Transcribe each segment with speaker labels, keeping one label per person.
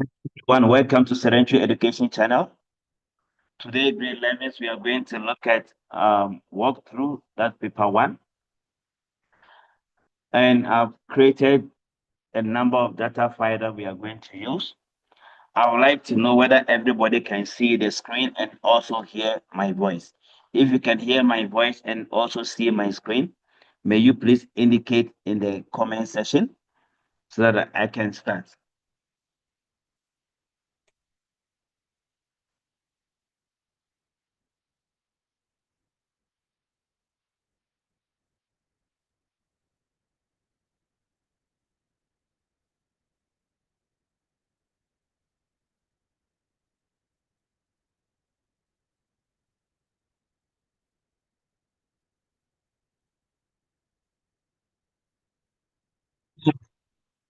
Speaker 1: Everyone, welcome to Sedentary Education Channel. Today, grade 11, we are going to look at walk through that paper one. And I've created a number of data files that we are going to use. I would like to know whether everybody can see the screen and also hear my voice. If you can hear my voice and also see my screen, may you please indicate in the comment section so that I can start.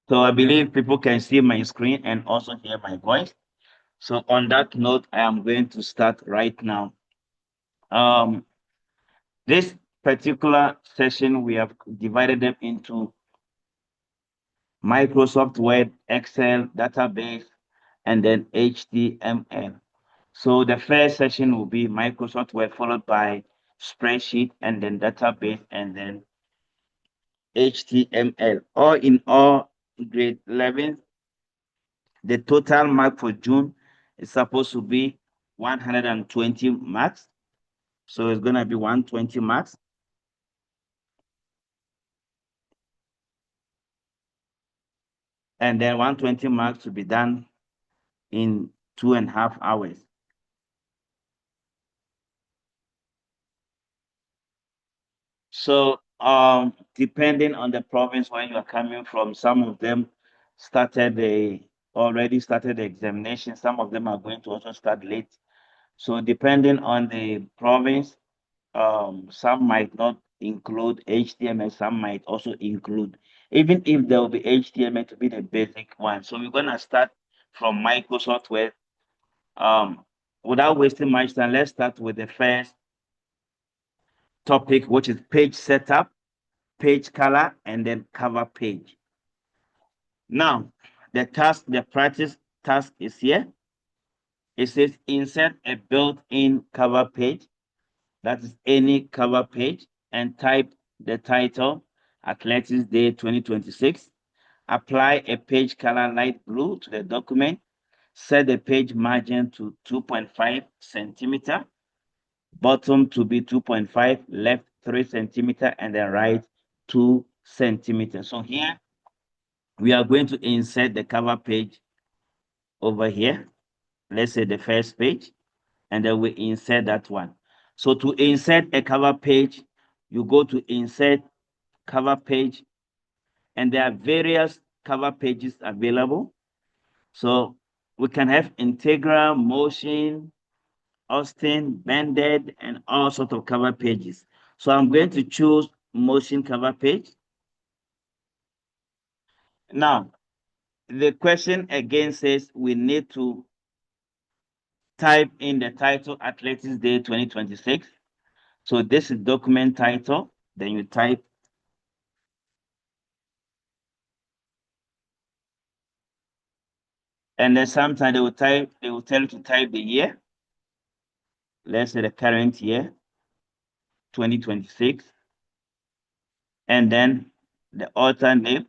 Speaker 1: So I believe people can see my screen and also hear my voice. So on that note, I am going to start right now. Um, this particular session, we have divided them into Microsoft Word, Excel, database, and then HTML. So the first session will be Microsoft Word, followed by Spreadsheet, and then database, and then HTML. All in all, grade 11, the total mark for June is supposed to be 120 marks. So it's going to be 120 marks. And then 120 marks to be done in 2.5 hours. So depending on the province where you are coming from, some of them already started the examination. Some of them are going to also start late. So depending on the province, some might not include HTML, some might also include, even if there will be HTML to be the basic one. So we're gonna start from Microsoft Word. Without wasting much time, let's start with the first topic, which is page setup, page color, and then cover page. Now, the practice task is here. It says insert a built-in cover page, that is any cover page, and type the title, Athletics Day 2026. Apply a page color light blue to the document. Set the page margin to 2.5 centimeter. Bottom to be 2.5, left 3 centimeter, and then right 2 centimeters. So here we are going to insert the cover page over here. Let's say the first page, and then we insert that one. So to insert a cover page, you go to insert cover page, and there are various cover pages available. So we can have integral, motion, Austin, banded, and all sorts of cover pages. So I'm going to choose motion cover page. Now, the question again says we need to type in the title Athletics Day 2026. So this is document title. Then you type, and then sometimes they will tell you to type the year. Let's say the current year, 2026. And then the author name.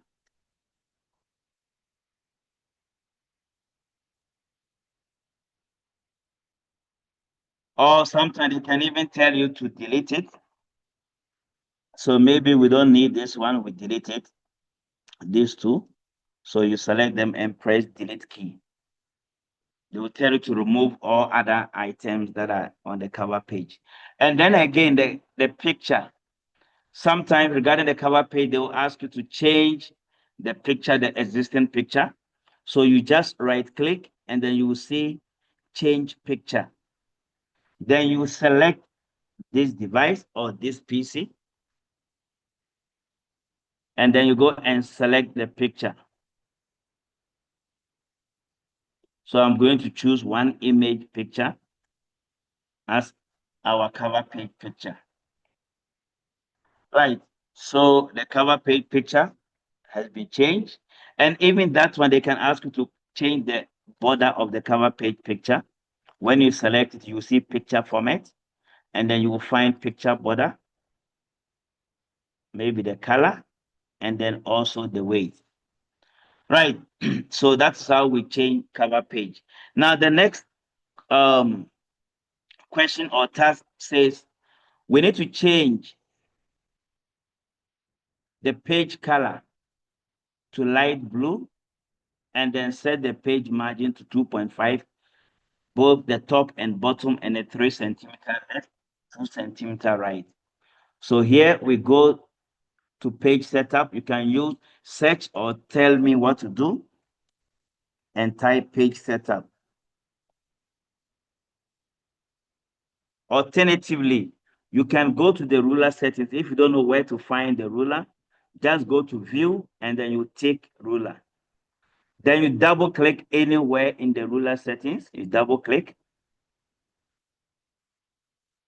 Speaker 1: Or sometimes they can even tell you to delete it. So maybe we don't need this one, we delete it, these two. So you select them and press delete key. They will tell you to remove all other items that are on the cover page. And then again, the picture. Sometimes regarding the cover page, they will ask you to change the picture, the existing picture. So you just right click and then you will see change picture. Then you select this device or this PC. And then you go and select the picture. So I'm going to choose one image picture as our cover page picture. Right. So the cover page picture has been changed. And even that one, they can ask you to change border of the cover page picture. When you select it, you see picture format, and then you will find picture border, maybe the color, and then also the weight. Right. So that's how we change cover page. Now the next question or task says we need to change the page color to light blue and then set the page margin to 2.5, both the top and bottom, and a 3 centimeter left, 2 centimeter right. So here we go to page setup. You can use search or tell me what to do and type page setup. Alternatively, you can go to the ruler settings. If you don't know where to find the ruler, just go to view and then you take ruler. Then you double click anywhere in the ruler settings. You double click.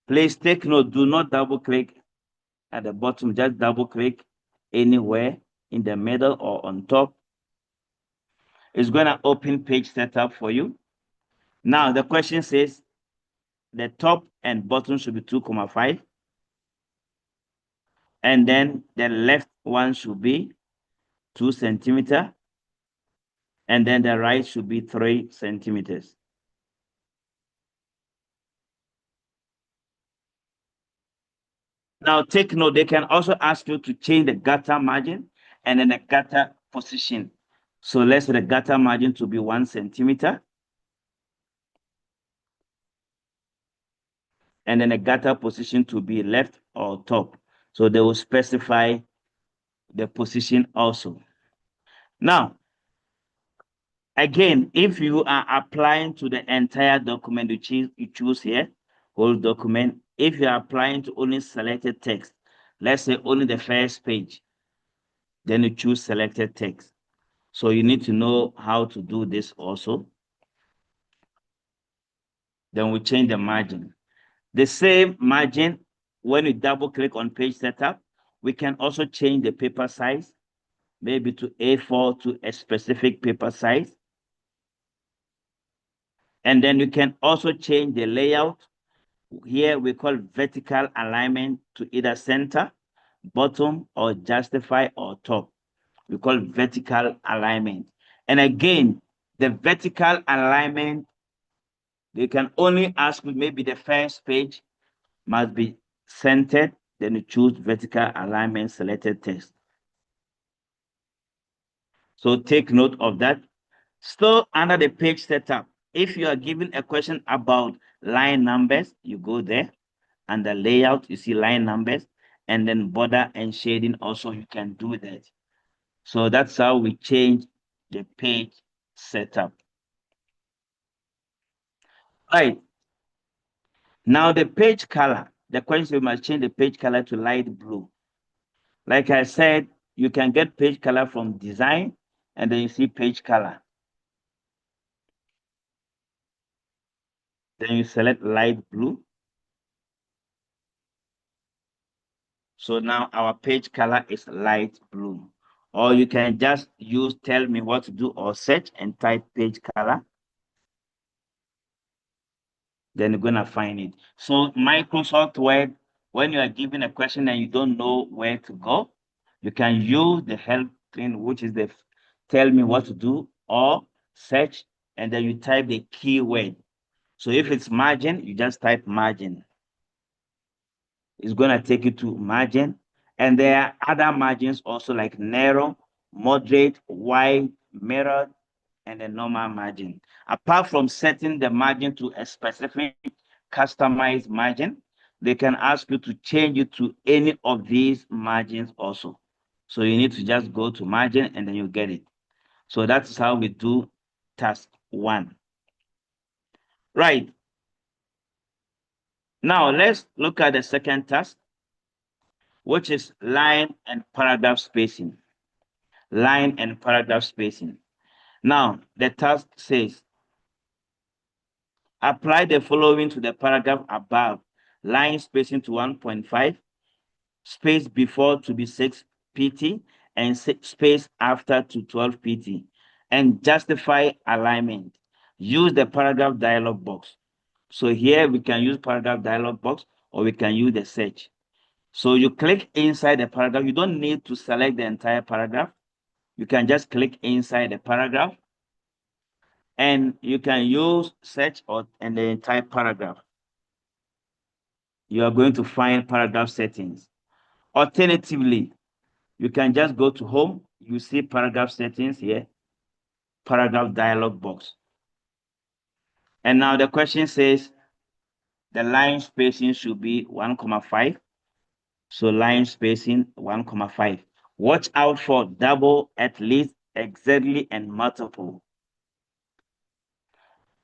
Speaker 1: Please take note, do not double click at the bottom, just double click anywhere in the middle or on top. It's going to open page setup for you. Now the question says the top and bottom should be 2.5, and then the left one should be 2 centimeter, and then the right should be 3 centimeters. Now take note, they can also ask you to change the gutter margin and then the gutter position. So let's set the gutter margin to be 1 centimeter. And then the gutter position to be left or top. So they will specify the position also. Now, again, if you are applying to the entire document, you choose here, whole document. If you are applying to only selected text, let's say only the first page, then you choose selected text. So you need to know how to do this also. Then we change the margin. The same margin, when you double click on page setup, we can also change the paper size, maybe to A4 to a specific paper size. And then you can also change the layout. Here we call vertical alignment to either center, bottom, or justify or top. We call vertical alignment. And again, the vertical alignment, they can only ask maybe the first page must be centered, then you choose vertical alignment selected text. So take note of that. Still under the page setup, if you are given a question about line numbers, you go there. And the layout, you see line numbers, and then border and shading also, you can do that. So that's how we change the page setup. Right. Now the page color, the question, we must change the page color to light blue. Like I said, you can get page color from design, and then you see page color. Then you select light blue. So now our page color is light blue. Or you can just use tell me what to do or search and type page color. Then you're going to find it. So Microsoft Word, when you are given a question and you don't know where to go, you can use the help thing, which is the tell me what to do or search, and then you type the keyword. So if it's margin, you just type margin. It's going to take you to margin. And there are other margins also like narrow, moderate, wide, mirrored, and a normal margin. Apart from setting the margin to a specific customized margin, they can ask you to change it to any of these margins also. So you need to just go to margin and then you get it. So that's how we do task 1. Right. Now let's look at the second task, which is line and paragraph spacing. Line and paragraph spacing. Now, the task says, apply the following to the paragraph above. Line spacing to 1.5, space before to be 6 pt, and space after to 12 pt, and justify alignment. use the paragraph dialog box. So here we can use paragraph dialog box, or we can use the search. So you click inside the paragraph. You don't need to select the entire paragraph. You can just click inside the paragraph, and you can use search and the entire paragraph. You are going to find paragraph settings. Alternatively, you can just go to home. You see paragraph settings here, paragraph dialog box. And now the question says the line spacing should be 1,5. So line spacing 1,5. Watch out for double, at least, exactly, and multiple.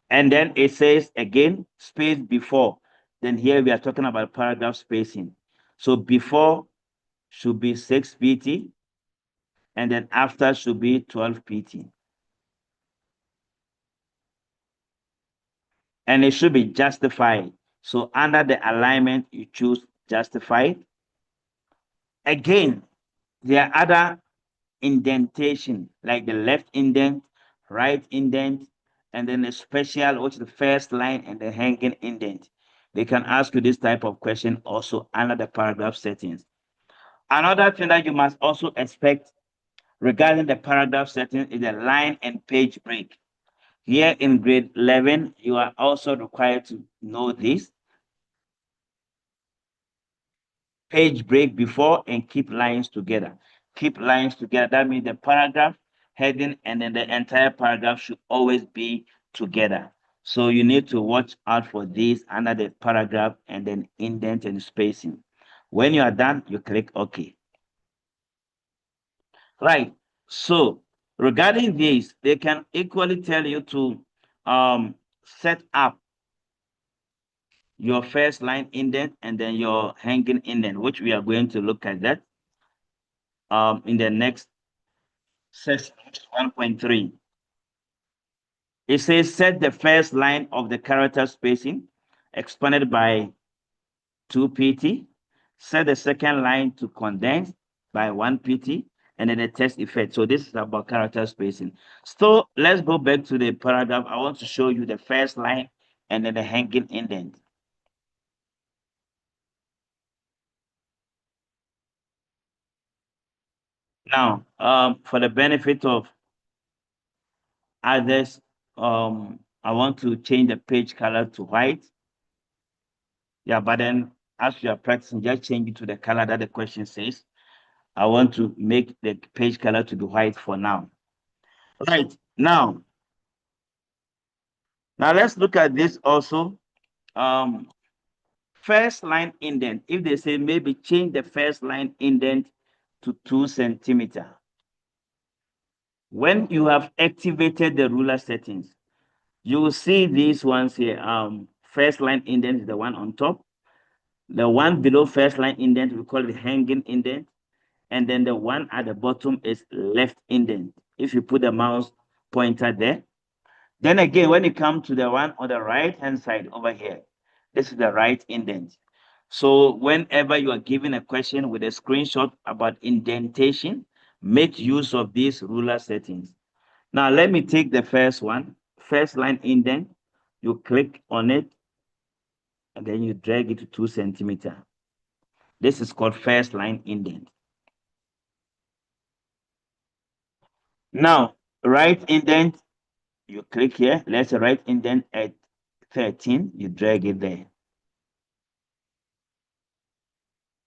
Speaker 1: And then it says again, space before. Then here we are talking about paragraph spacing. So before should be 6 pt, and then after should be 12 pt. And it should be justified. So under the alignment, you choose justified. Again, there are other indentation, like the left indent, right indent, and then a special, which is the first line, and the hanging indent. They can ask you this type of question also under the paragraph settings. Another thing that you must also expect regarding the paragraph settings is the line and page break. Here in grade 11, you are also required to know this. Page break before and keep lines together. Keep lines together. That means the paragraph heading and then the entire paragraph should always be together. So you need to watch out for this under the paragraph and then indent and spacing. When you are done, you click OK. Right. So regarding this, they can equally tell you to set up your first line indent and then your hanging indent, which we are going to look at that in the next section 1.3. It says set the first line of the character spacing expanded by 2 pt. Set the second line to condense by 1 pt, and then the text effect. So this is about character spacing. So let's go back to the paragraph. I want to show you the first line and then the hanging indent. Now, for the benefit of others, I want to change the page color to white. Yeah, but then as you are practicing, just change it to the color that the question says. I want to make the page color to be white for now. Right, now let's look at this also. First line indent. If they say maybe change the first line indent to 2 centimeters. When you have activated the ruler settings, you will see these ones here. First line indent is the one on top. The one below first line indent, we call it hanging indent. And then the one at the bottom is left indent. If you put the mouse pointer there. Then again, when you come to the one on the right hand side over here, this is the right indent. So whenever you are given a question with a screenshot about indentation, make use of these ruler settings. Now let me take the first one, first line indent. You click on it and then you drag it to 2 centimeters. This is called first line indent. Now, right indent, you click here. Let's right indent at 13. You drag it there.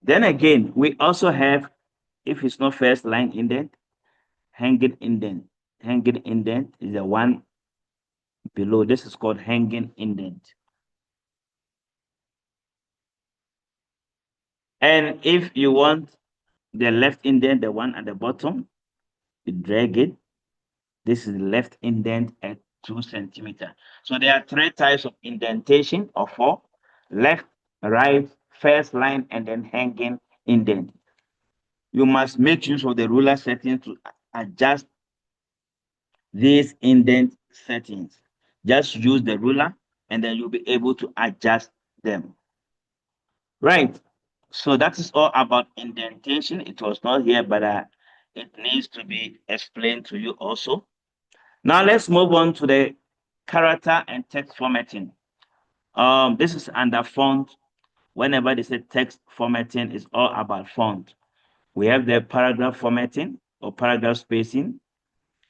Speaker 1: Then again, we also have, if it's not first line indent, hanging indent. Hanging indent is the one below. This is called hanging indent. And if you want the left indent, the one at the bottom, you drag it. This is the left indent at 2 centimeters. So there are 3 types of indentation, or 4: left, right, first line, and then hanging indent. You must make use of the ruler settings to adjust these indent settings. Just use the ruler and then you'll be able to adjust them. Right. So that is all about indentation. It was not here, but it needs to be explained to you also. Now let's move on to the character and text formatting. This is under font. Whenever they say text formatting, it's all about font. We have the paragraph formatting or paragraph spacing,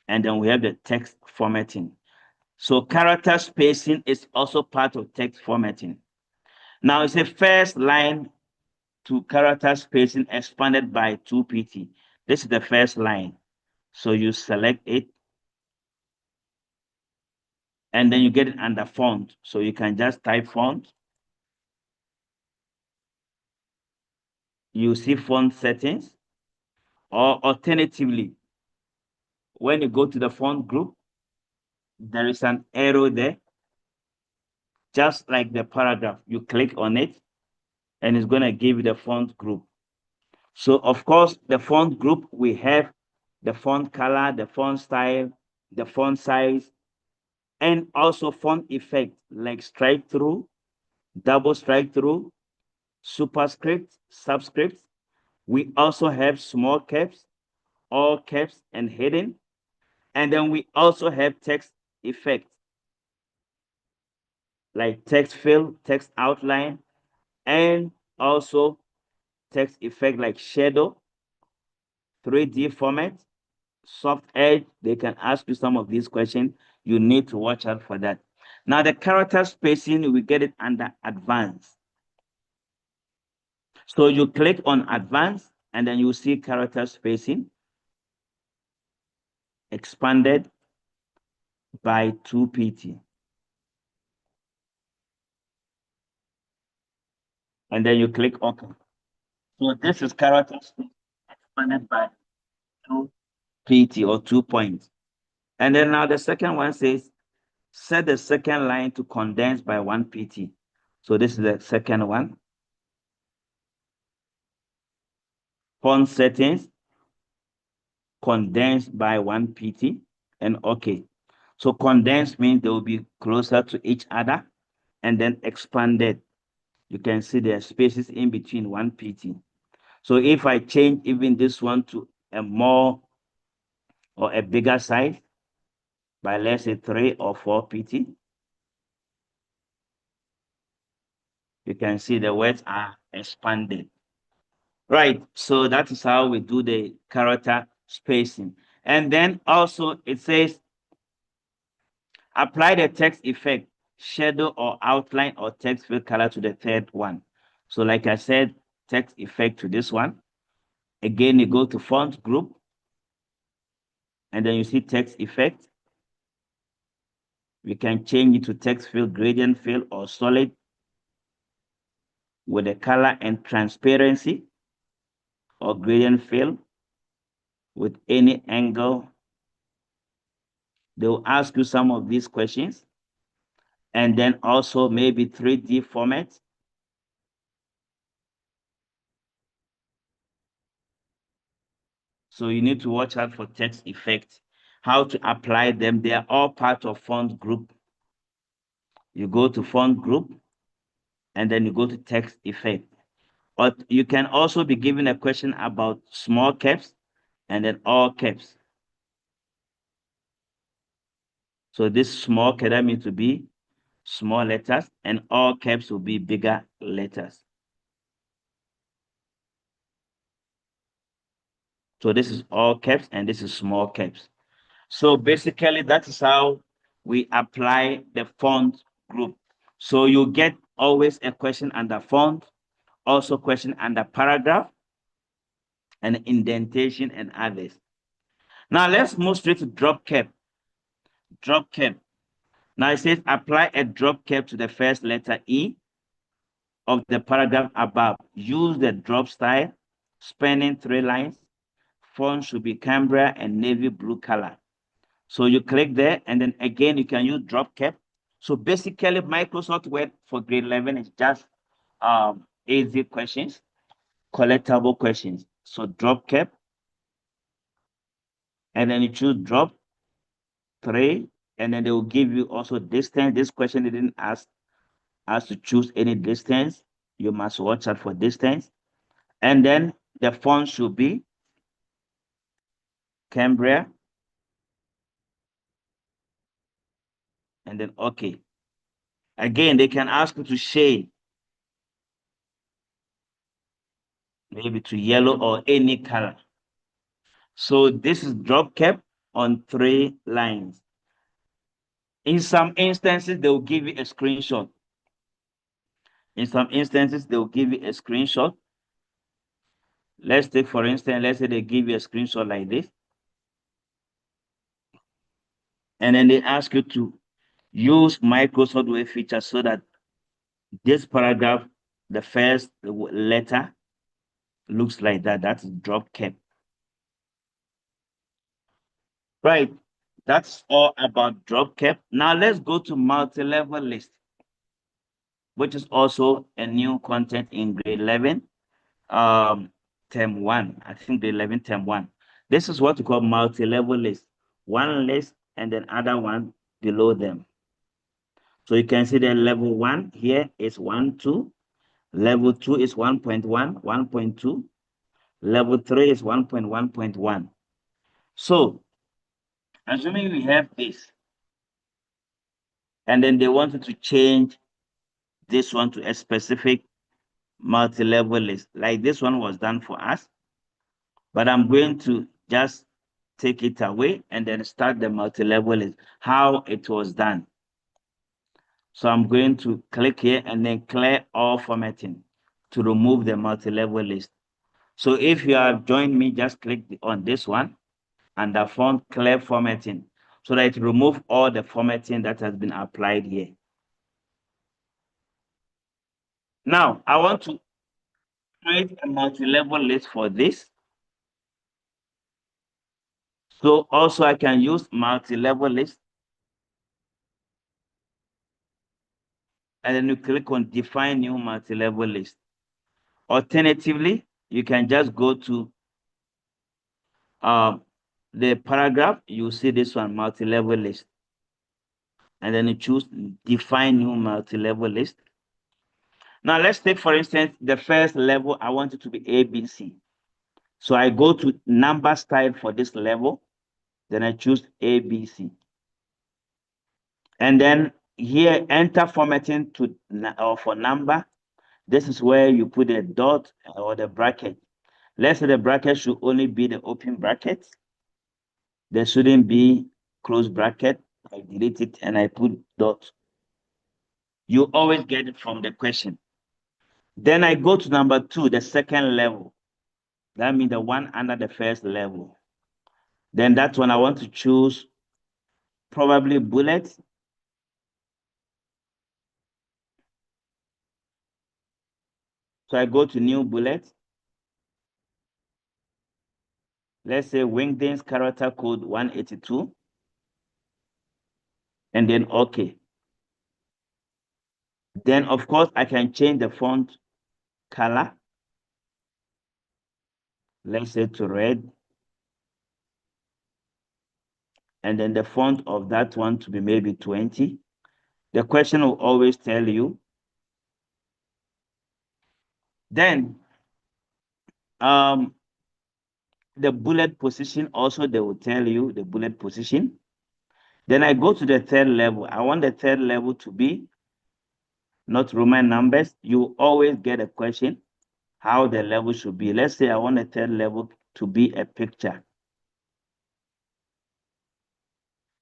Speaker 1: and then we have the text formatting. So character spacing is also part of text formatting. Now it's a first line to character spacing expanded by 2pt. This is the first line. So you select it, and then you get it under font. So you can just type font. You see font settings, or alternatively, when you go to the font group, there is an arrow there, just like the paragraph. You click on it, and it's going to give you the font group. So, of course, the font group, we have the font color, the font style, the font size, and also font effect like strike through, double strike through, superscript, subscript. We also have small caps, all caps, and hidden. And then we also have text effect like text fill, text outline, and also text effect like shadow, 3D format, soft edge. They can ask you some of these questions. You need to watch out for that. Now, the character spacing, we get it under advanced. So you click on advanced, and then you see character spacing expanded by 2pt. And then you click OK. So this is character spacing expanded by 2pt or 2 points. And then now the second one says, set the second line to condense by 1pt. So this is the second one. Font settings, condensed by 1pt, and OK. So condensed means they will be closer to each other, and then expanded. You can see there are spaces in between 1pt. So if I change even this one to a more or a bigger size by, let's say, 3 or 4pt, you can see the words are expanded. Right, so that is how we do the character spacing. And then also it says, apply the text effect, shadow or outline or text fill color to the third one. So like I said, text effect to this one. Again, you go to font group, and then you see text effect. We can change it to text fill, gradient fill, or solid with the color and transparency, or gradient fill with any angle. They will ask you some of these questions. And then also maybe 3D format. So you need to watch out for text effects, how to apply them. They are all part of font group. You go to font group, and then you go to text effect. But you can also be given a question about small caps and then all caps. So this small cap, that means to be small letters, and all caps will be bigger letters. So this is all caps, and this is small caps. So basically, that is how we apply the font group. So you get always a question under font, also question under paragraph, and indentation and others. Now let's move straight to drop cap. Drop cap. Now it says apply a drop cap to the first letter E of the paragraph above. Use the drop style, spanning 3 lines. Font should be Cambria and navy blue color. So you click there, and then again, you can use drop cap. So basically, Microsoft Word for grade 11 is just easy questions, collectible questions. So drop cap, and then you choose drop 3, and then they will give you also distance. This question didn't ask us to choose any distance. You must watch out for distance. And then the font should be Cambria. and then okay. Again, they can ask you to shade, maybe to yellow or any color. So this is drop cap on 3 lines. In some instances, they will give you a screenshot. In some instances, they will give you a screenshot. Let's take, for instance, let's say they give you a screenshot like this. And then they ask you to use Microsoft Word feature so that this paragraph, the first letter looks like that. That's drop cap. Right. That's all about drop cap. Now let's go to multi-level list, which is also a new content in grade 11, term 1. I think grade 11, term 1. This is what we call multi-level list. One list and then other one below them. So you can see that level 1 here is 1, 2. Level 2 is 1.1, 1.2. Level 3 is 1.1.1. So assuming we have this, and then they wanted to change this one to a specific multi-level list, like this one was done for us, but I'm going to just take it away and then start the multi-level list, how it was done. So I'm going to click here and then clear all formatting to remove the multi-level list. So if you have joined me, just click on this one and the font clear formatting so that it remove all the formatting that has been applied here. Now I want to create a multi-level list for this. So also I can use multi-level list. And then you click on define new multi-level list. Alternatively, you can just go to the paragraph. You see this one, multi-level list. And then you choose define new multi-level list. Now let's take, for instance, the first level. I want it to be ABC. So I go to number style for this level. Then I choose ABC. And then here, enter formatting to or for number. This is where you put a dot or the bracket. Let's say the bracket should only be the open bracket. There shouldn't be close bracket. I delete it and I put dot. You always get it from the question. Then I go to number 2, the second level. That means the one under the first level. Then that one I want to choose probably bullet. So I go to new bullet. Let's say Wingding's character code 182. And then okay. Then of course I can change the font color. Let's say to red. And then the font of that one to be maybe 20. The question will always tell you. Then the bullet position also, they will tell you the bullet position. Then I go to the third level. I want the third level to be not Roman numbers. You always get a question how the level should be. Let's say I want the third level to be a picture.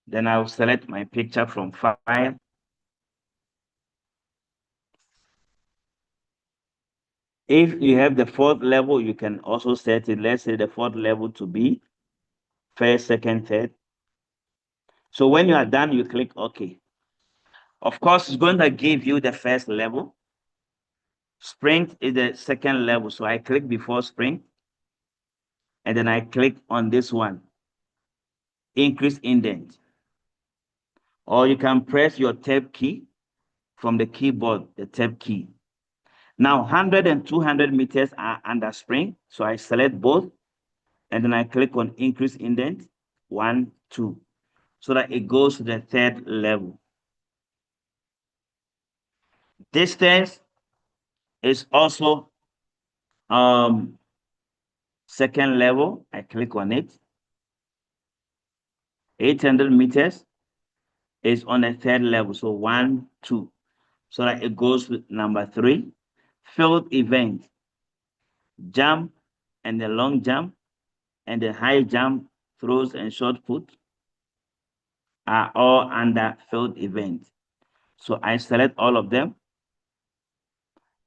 Speaker 1: Then I'll select my picture from file. If you have the fourth level, you can also set it. Let's say the fourth level to be first, second, third. So when you are done, you click OK. Of course, it's going to give you the first level. Sprint is the second level. So I click before sprint. And then I click on this one, increase indent. Or you can press your tab key from the keyboard, the tab key. Now 100 and 200 meters are under sprint. So I select both. And then I click on increase indent, 1, 2. So that it goes to the third level. Distance is also second level. I click on it. 800 meters. is on the third level. So 1, 2. So that it goes with number 3. Field event, jump and the long jump and the high jump, throws and short put are all under field event. So I select all of them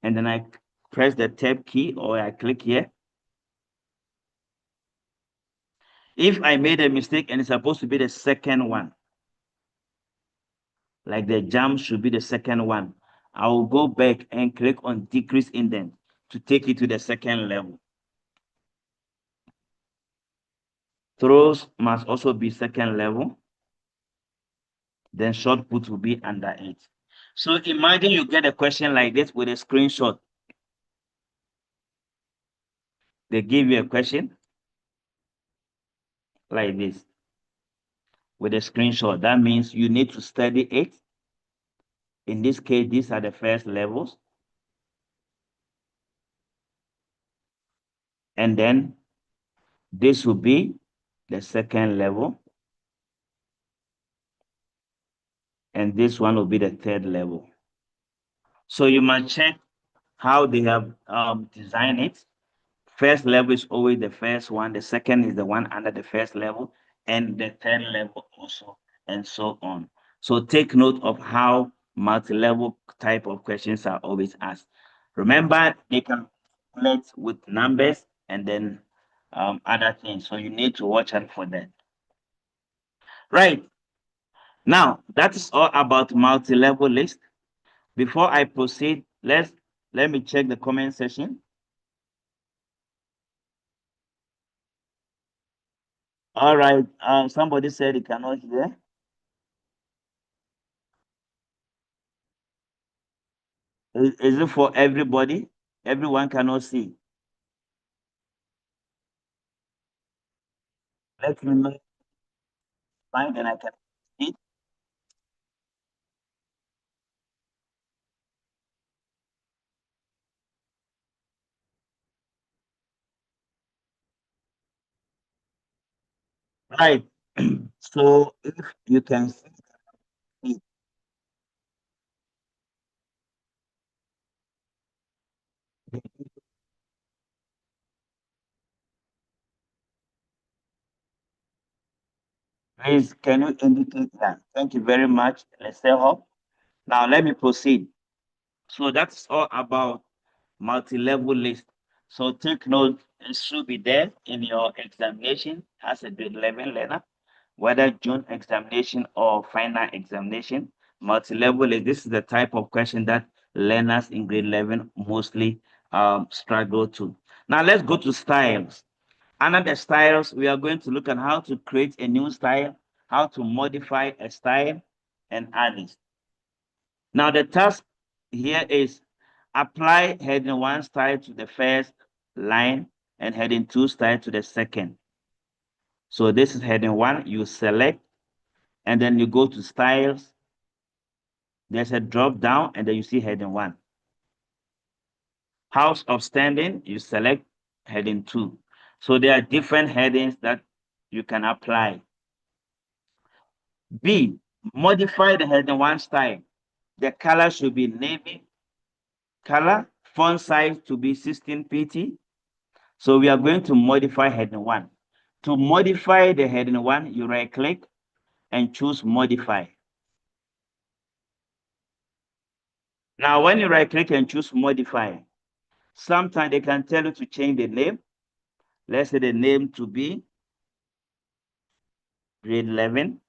Speaker 1: and then I press the tab key or I click here. If I made a mistake and it's supposed to be the second one, like the jump should be the second one, I will go back and click on decrease indent to take it to the second level. Throws must also be second level. Then short put will be under it. So imagine you get a question like this with a screenshot. They give you a question like this with a screenshot. That means you need to study it. In this case, these are the first levels. And then this will be the second level. And this one will be the third level. So you must check how they have designed it. First level is always the first one. The second is the one under the first level. And the third level also, and so on. So take note of how multi-level type of questions are always asked. Remember, they can split with numbers and then other things. So you need to watch out for that. Right. Now, that is all about multi-level list. Before I proceed, let me check the comment section. All right. Somebody said he cannot hear. Is it for everybody? Everyone cannot see. Let me know. Fine, then I can see. Right. So if you can see, please can you indicate that? Thank you very much. Let's say hope. Now let me proceed. So that's all about multi-level list. So take note, it should be there in your examination as a grade 11 learner, whether June examination or final examination. Multi-level list, this is the type of question that learners in grade 11 mostly struggle to. Now let's go to styles. Under the styles, we are going to look at how to create a new style, how to modify a style, and others. Now the task here is apply heading 1 style to the first line and heading 2 style to the second. So this is heading 1, you select, and then you go to styles. There's a drop down, and then you see heading 1. House of standing, you select heading 2. So there are different headings that you can apply. B, modify the heading 1 style. The color should be navy color, font size to be 16 pt. So we are going to modify heading 1. To modify the heading 1, you right click and choose modify. Now, when you right click and choose modify, sometimes they can tell you to change the name. Let's say the name to be grade 11.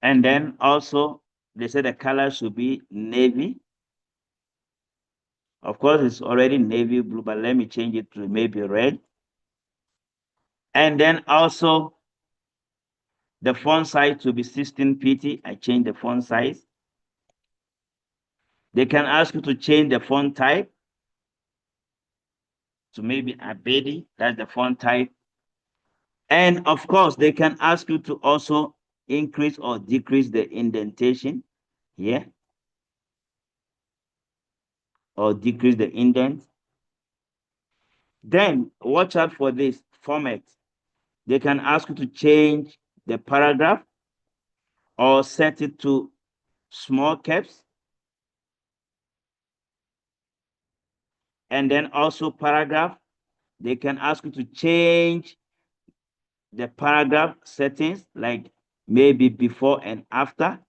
Speaker 1: And then also, they say the color should be navy. Of course, it's already navy blue, but let me change it to maybe red. And then also, the font size to be 16 pt. I change the font size. They can ask you to change the font type to maybe Abedi, that's the font type. And of course, they can ask you to also increase or decrease the indentation here, or decrease the indent. Then watch out for this format. They can ask you to change the paragraph or set it to small caps. And then also paragraph, they can ask you to change the paragraph settings, like maybe before and after.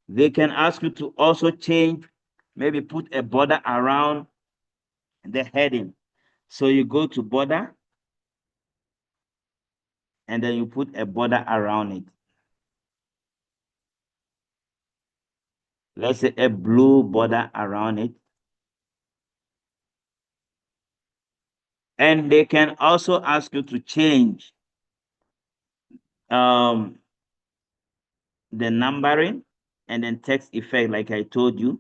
Speaker 1: They can ask you to also change, maybe put a border around the heading. So you go to border and then you put a border around it. Let's say a blue border around it. And they can also ask you to change the numbering and then text effect, like I told you,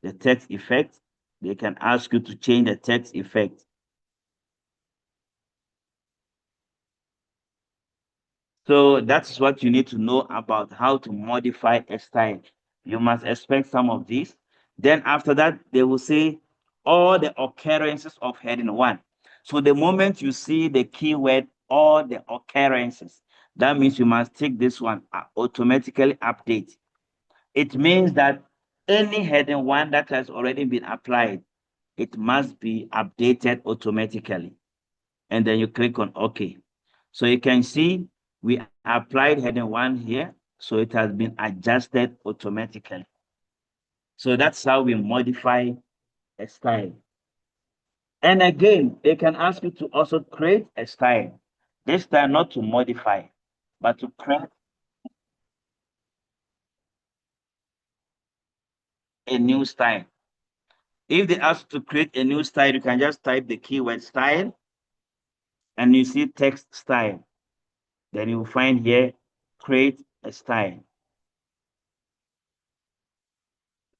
Speaker 1: the text effect. They can ask you to change the text effect. So that's what you need to know about how to modify a style. You must expect some of these. Then after that, they will say all the occurrences of heading one. So the moment you see the keyword, all the occurrences, that means you must take this one, automatically update. It means that any heading one that has already been applied, it must be updated automatically. And then you click on OK. So you can see we applied heading one here, so it has been adjusted automatically. So that's how we modify a style. And again, they can ask you to also create a style. This time not to modify, but to create a new style. If they ask to create a new style, you can just type the keyword style and you see text style. Then you will find here, create a style.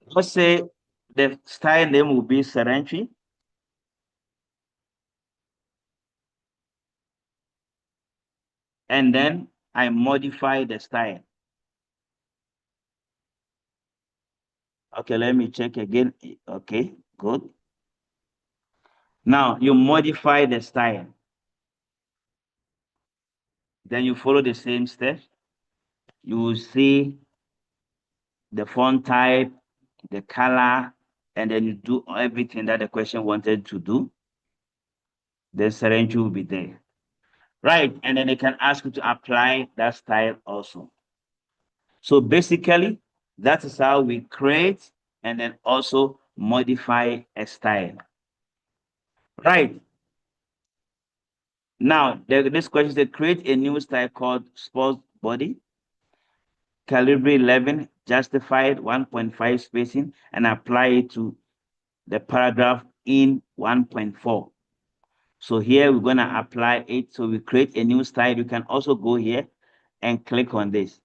Speaker 1: Let's say the style name will be Serenity. And then I modify the style. Okay, let me check again. Okay, good. Now you modify the style. Then you follow the same steps. You will see the font type, the color, and then you do everything that the question wanted to do. Then Serenity will be there. Right, and then they can ask you to apply that style also. So basically, that is how we create and then also modify a style. Right. Now, this question says create a new style called sports body, calibre 11, justified 1.5 spacing, and apply it to the paragraph in 1.4. So here we're going to apply it. So we create a new style. You can also go here and click on this.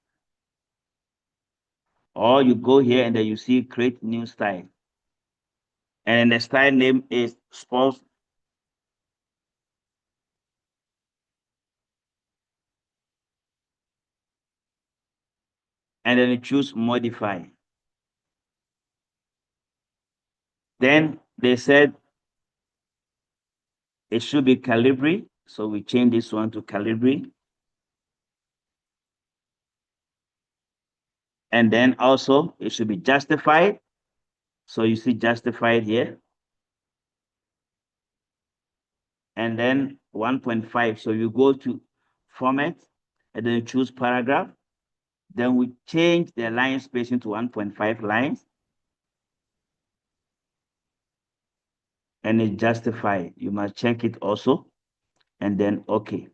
Speaker 1: Or you go here and then you see create new style. And the style name is sports. And then you choose modify. Then they said it should be calibre. So we change this one to calibre. And then also it should be justified. So you see justified here. And then 1.5. So you go to format and then you choose paragraph. Then we change the line spacing to 1.5 lines. And it's justified. You must check it also. And then okay.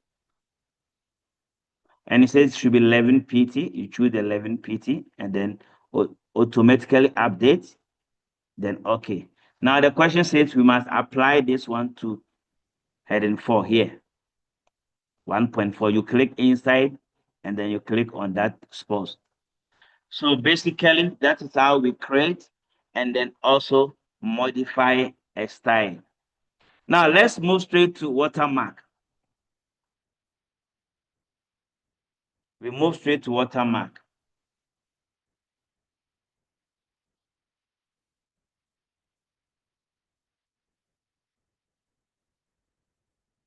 Speaker 1: And it says it should be 11 pt. You choose the 11 pt and then automatically update. Then okay. Now the question says we must apply this one to heading 4 here. 1.4. You click inside and then you click on that spot. So basically, that is how we create and then also modify a style. Now let's move straight to watermark. We move straight to watermark.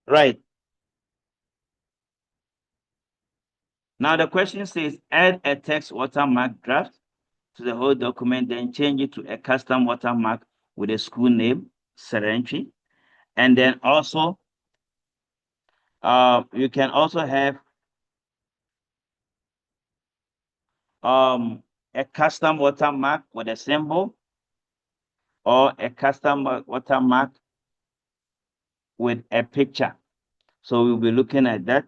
Speaker 1: Right. Now the question says, add a text watermark draft to the whole document, then change it to a custom watermark with a school name, Serentry. And then also, you can also have a custom watermark with a symbol, or a custom watermark with a picture. So we'll be looking at that.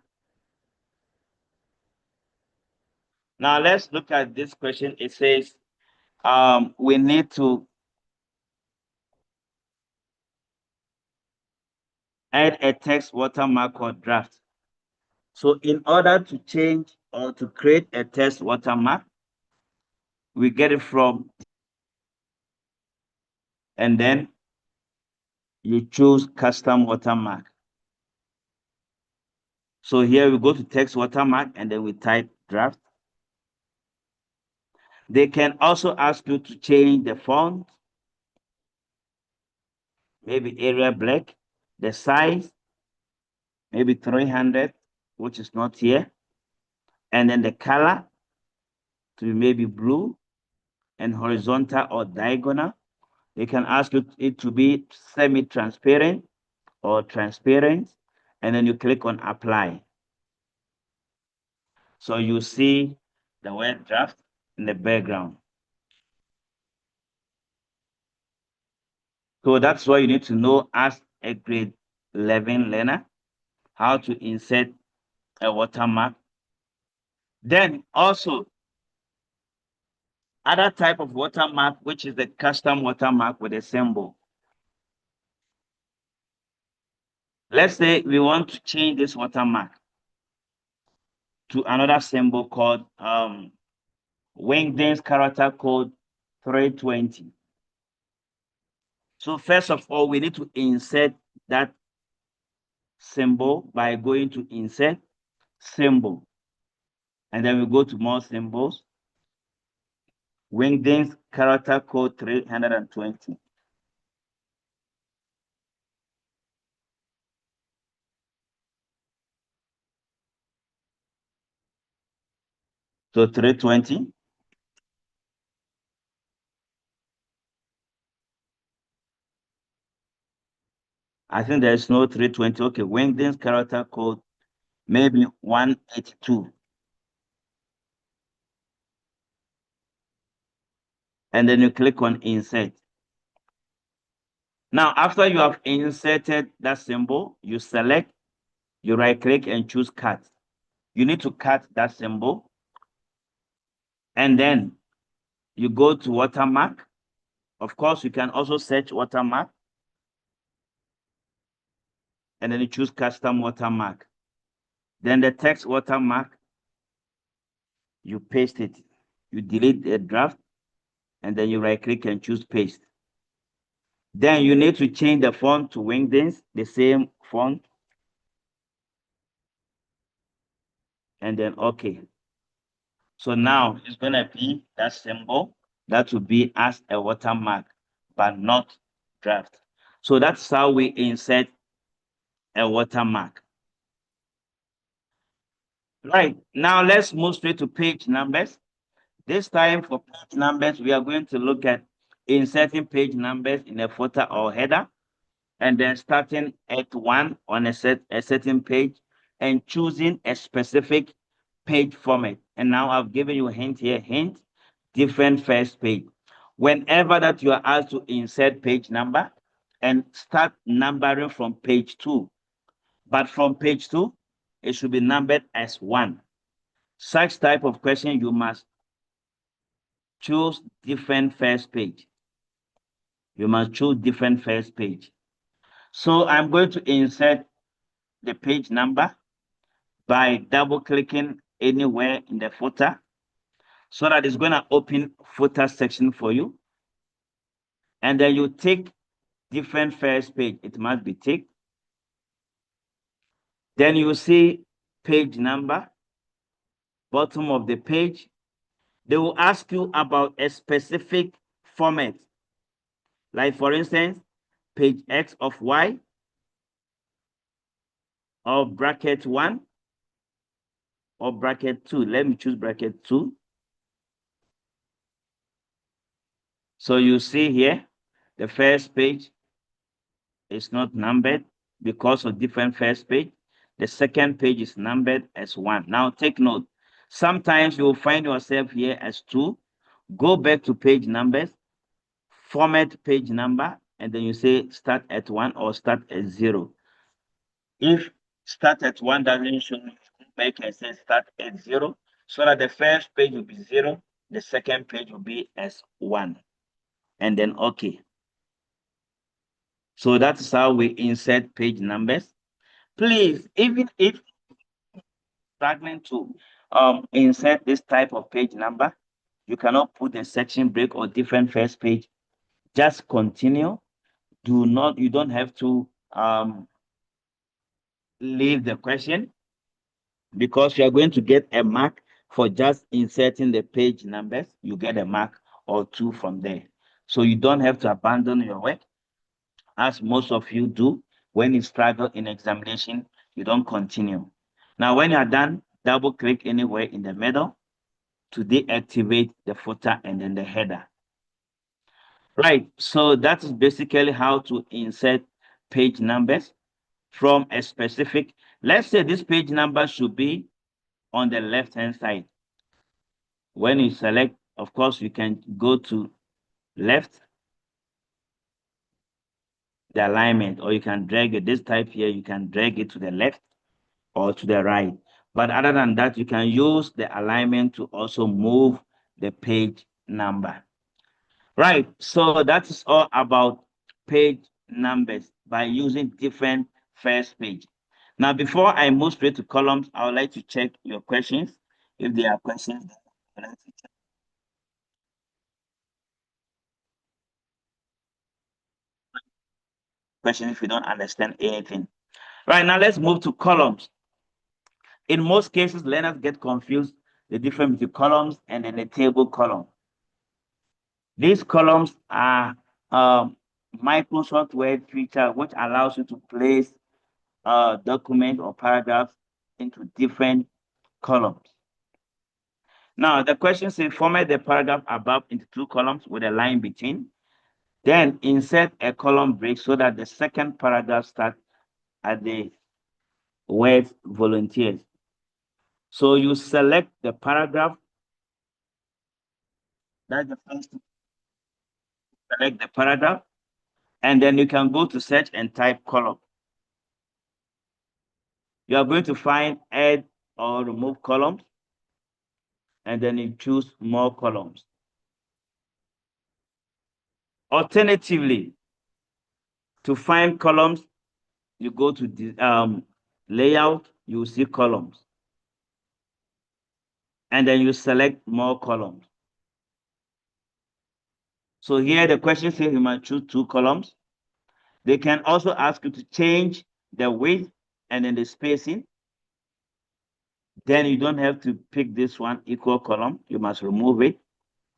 Speaker 1: Now let's look at this question. It says, we need to add a text watermark or draft. So in order to change or to create a text watermark, we get it from, and then you choose custom watermark. So here we go to text watermark and then we type draft. They can also ask you to change the font, maybe Arial Black, the size, maybe 300, which is not here, and then the color to maybe blue and horizontal or diagonal. They can ask you it to be semi-transparent or transparent, and then you click on apply. So you see the word draft in the background. So that's why you need to know as a grade 11 learner how to insert a watermark. Then also other type of watermark, which is the custom watermark with a symbol. Let's say we want to change this watermark to another symbol called Wingdings character code 320. So first of all, we need to insert that symbol by going to insert symbol. And then we go to more symbols. Wingdings character code 320. So 320. I think there's no 320. Okay, Wingdings character code maybe 182. And then you click on insert. Now, after you have inserted that symbol, you select, you right click and choose cut. You need to cut that symbol. And then you go to watermark. Of course, you can also search watermark. And then you choose custom watermark. Then the text watermark, you paste it. You delete the draft, and then you right click and choose paste. Then you need to change the font to Wingdings, the same font. And then okay. So now it's going to be that symbol that will be as a watermark, but not draft. So that's how we insert a watermark. Right, now let's move straight to page numbers. This time for page numbers, we are going to look at inserting page numbers in a footer or header, and then starting at 1 on a certain page and choosing a specific page format. And now I've given you a hint here, hint, different first page. Whenever that you are asked to insert page number and start numbering from page 2, but from page 2, it should be numbered as 1. Such type of question, you must choose different first page. You must choose different first page. So I'm going to insert the page number by double clicking anywhere in the footer so that it's going to open footer section for you. And then you take different first page. It must be ticked. Then you see page number, bottom of the page. They will ask you about a specific format. Like for instance, page X of Y or bracket 1 or bracket 2. Let me choose bracket 2. So you see here, the first page is not numbered because of different first page. The second page is numbered as 1. Now take note. Sometimes you will find yourself here as 2. Go back to page numbers, format page number, and then you say start at 1 or start at 0. If start at 1 doesn't show, go back and say start at 0, so that the first page will be 0, the second page will be as 1, and then okay. So that's how we insert page numbers. Please, even if struggling to insert this type of page number, you cannot put a section break or different first page. Just continue. You don't have to leave the question, because you are going to get a mark for just inserting the page numbers. You get a mark or 2 from there. So you don't have to abandon your work, as most of you do. When you struggle in examination, you don't continue. Now, when you are done, double click anywhere in the middle to deactivate the footer and then the header. Right, so that is basically how to insert page numbers from a specific. Let's say this page number should be on the left-hand side. When you select, of course, you can go to left, the alignment, or you can drag it. This type here, you can drag it to the left or to the right. But other than that, you can use the alignment to also move the page number. Right, so that is all about page numbers by using different first page. Now, before I move straight to columns, I would like to check your questions. If there are questions, I would like to check questions if you don't understand anything. Right, now let's move to columns. In most cases, learners get confused the difference between columns and then the table column. These columns are Microsoft Word feature which allows you to place document or paragraphs into different columns. Now, the question says format the paragraph above into 2 columns with a line between. Then insert a column break so that the second paragraph starts at the word volunteers. So you select the paragraph. That's the first to select the paragraph. And then you can go to search and type column. You are going to find add or remove columns. And then you choose more columns. Alternatively, to find columns, you go to the layout, you will see columns. And then you select more columns. So here the question says you might choose 2 columns. They can also ask you to change the width and then the spacing. Then you don't have to pick this one equal column. You must remove it.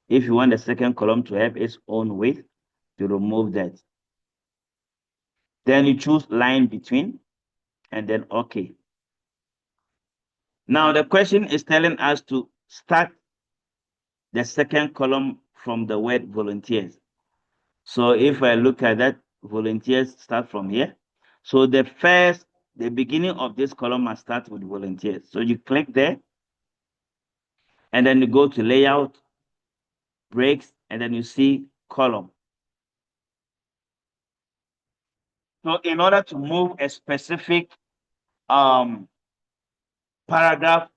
Speaker 1: If you want the second column to have its own width, you remove that. Then you choose line between and then OK. Now the question is telling us to start the second column from the word volunteers. So if I look at that, volunteers start from here. So the beginning of this column must start with volunteers. So you click there, and then you go to layout, breaks, and then you see column. So in order to move a specific paragraph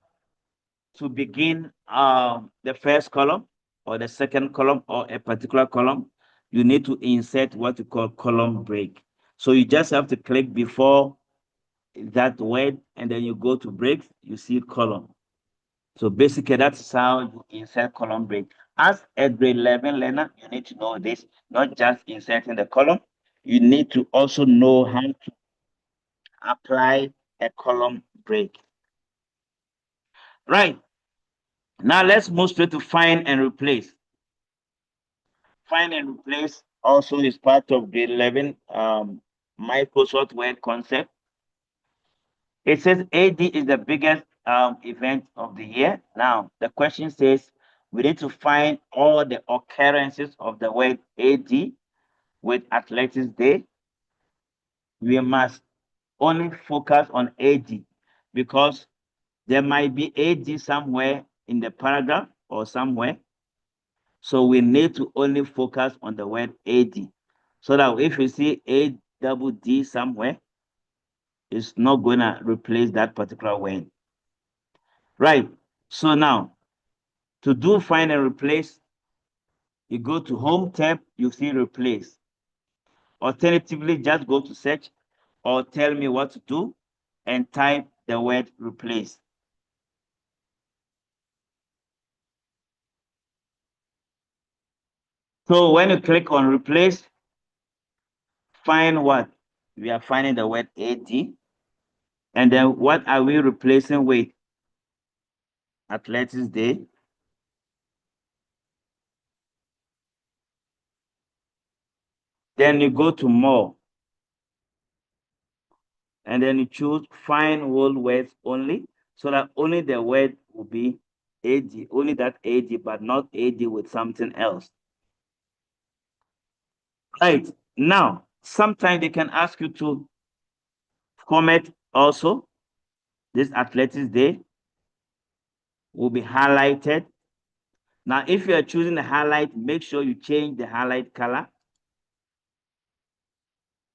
Speaker 1: to begin the first column or the second column or a particular column, you need to insert what you call column break. So you just have to click before that word, and then you go to breaks, you see column. So basically, that's how you insert column break. As a grade 11 learner, you need to know this, not just inserting the column. You need to also know how to apply a column break. Right. Now let's move straight to find and replace. Find and replace also is part of grade 11 Microsoft Word concept. It says AD is the biggest event of the year. Now, the question says we need to find all the occurrences of the word AD with Athletics Day. We must only focus on AD because there might be AD somewhere in the paragraph or somewhere. So we need to only focus on the word AD. So that if we see ADD somewhere, it's not going to replace that particular word. Right. So now, to do find and replace, you go to Home tab, you see replace. Alternatively, just go to search or tell me what to do and type the word replace. So when you click on replace, find what? We are finding the word AD. And then what are we replacing with? Athletics Day. Then you go to more. And then you choose find whole words only, so that only the word will be AD, only that AD, but not AD with something else. Right. Now, sometimes they can ask you to format also. This Athletics Day will be highlighted. Now, if you are choosing the highlight, make sure you change the highlight color.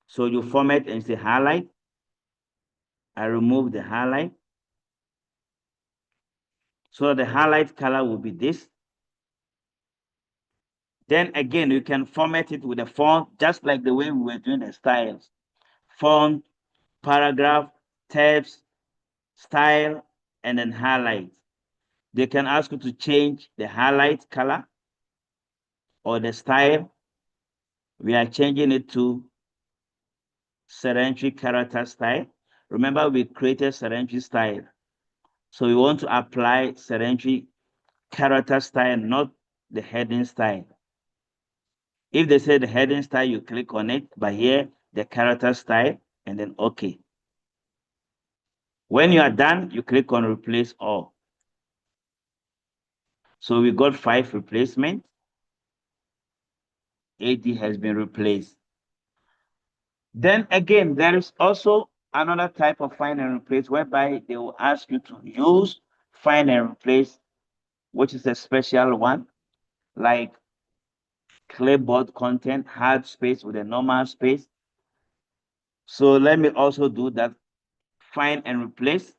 Speaker 1: So you format and say highlight. I remove the highlight. So the highlight color will be this. Then again, you can format it with a font, just like the way we were doing the styles. Font, paragraph, tabs, style, and then highlight. They can ask you to change the highlight color or the style. We are changing it to sedentary character style. Remember, we created sedentary style. So we want to apply sedentary character style, not the heading style. If they say the heading style, you click on it, but here, the character style, and then OK. When you are done, you click on replace all. So we got 5 replacements. AD has been replaced. Then again, there is also another type of find and replace whereby they will ask you to use find and replace, which is a special one, like clipboard content, hard space with a normal space. So let me also do that. Find and replace.